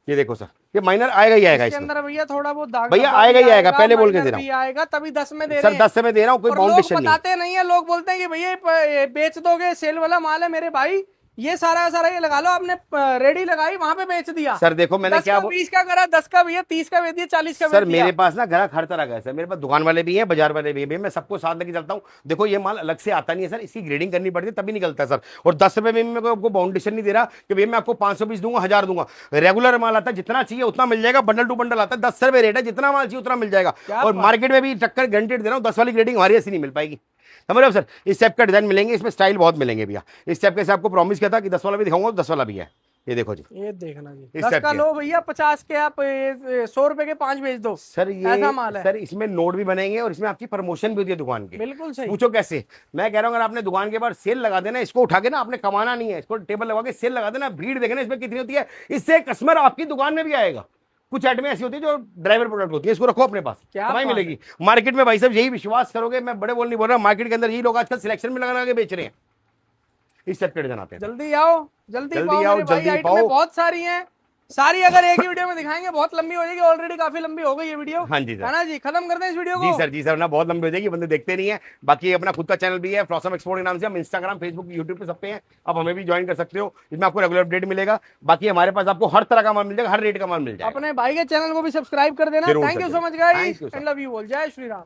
ये देखो सर, ये माइनर आएगा ही आएगा इसके इसमें अंदर भैया थोड़ा बहुत दाग भैया, धब्बा आएगा भी ही आएगा, पहले बोल के माइनर दे रहा भी हूँ आएगा, तभी 10 में दे सर, रहे हैं। 10 से मैं दे रहा हूँ, कोई और लोग बाउंडेशन नहीं। बताते नहीं है, लोग बोलते हैं कि भैया ये बेच दोगे, सेल वाला माल है मेरे भाई, ये सारा सारा ये लगा लो, आपने रेडी लगाई वहां पे बेच दिया। सर देखो, मैंने 10 क्या का 20 का करा, 10 का भैया 30 का बेच दिया, 40 का सर बेच दिया। मेरे पास ना ग्राहक हर तरह का है सर, मेरे पास दुकान वाले भी हैं, बाजार वाले भी हैं, मैं सबको साथ लेके चलता हूँ। देखो ये माल अलग से आता नहीं है सर, इसकी ग्रेडिंग करनी पड़ती है तभी निकलता है सर। और 10 रुपए में मैं आपको बाउंडेशन नहीं दे रहा कि भैया मैं आपको 500 पीस दूंगा, 1000 दूंगा। रेगुलर माल आता है, जितना चाहिए उतना मिल जाएगा, बंडल टू बंडल आता है, 10 रुपए रेट है, जितना माल चाहिए उतना मिल जाएगा। और मार्केट में भी टक्कर गारंटेड दे रहा हूँ, 10 वाली ग्रेडिंग हमारी ऐसी नहीं मिल पाएगी। समझ रहे हो सर? इस टाइप का डिजाइन मिलेंगे, इसमें स्टाइल बहुत मिलेंगे भैया। इस टाइप के से आपको प्रॉमिस किया था कि 10 वाला भी दिखाऊंगा, 10 वाला भी है। ये देखो जी, ये देखना जी, इस 10 टाइप का के। लो भैया, 50 के आप 100 रुपए के 5 बेच दो सर। ये ऐसा माल है। सर इसमें नोट भी बनेंगे और इसमें आपकी प्रमोशन भी होती है दुकान की। बिल्कुल सही। पूछो कैसे? मैं कह रहा हूँ, अगर आपने दुकान के बाहर सेल लगा देना, इसको उठा के ना, आपने कमाना नहीं है, इसको टेबल लगा के सेल लगा देना, भीड़ देखना इसमें कितनी होती है, इससे कस्टमर आपकी दुकान में भी आएगा। कुछ आइटमें ऐसी होती है जो ड्राइवर प्रोडक्ट होती है, इसको रखो अपने पास, कमाई मिलेगी मार्केट में। भाई साहब यही विश्वास करोगे, मैं बड़े बोल नहीं बोल रहा, मार्केट के अंदर यही लोग आजकल सिलेक्शन में लगा के बेच रहे हैं। इस टाइप के डिजाइन आते हैं। जल्दी आओ, जल्दी जल्दी पाओ आओ, मेरे भाई, जल्दी आइटमें पाओ। बहुत सारी हैं, सारी अगर एक ही वीडियो में दिखाएंगे बहुत लंबी हो जाएगी, ऑलरेडी काफी लंबी हो गई ये वीडियो। हाँ जी सर, है ना जी, खत्म कर दें इस वीडियो को। जी सर ना, बहुत लंबी हो जाएगी, बंदे देखते नहीं है। बाकी अपना खुद का चैनल भी है, फ्लॉसम एक्सपोर्ट के नाम से, हम इंस्टाग्राम, फेसबुक, यूट्यूब पे सब पे हैं, आप हमें भी ज्वाइन कर सकते हो, इसमें आपको रेगुलर अपडेट मिलेगा। बाकी हमारे पास आपको हर तरह का माल मिल जाएगा, हर रेट का माल मिल जाएगा। अपने भाई के चैनल को भी सब्सक्राइब कर देना। जरूर thank you sir, so much thank guys you sir. And love you all. जय श्री राम।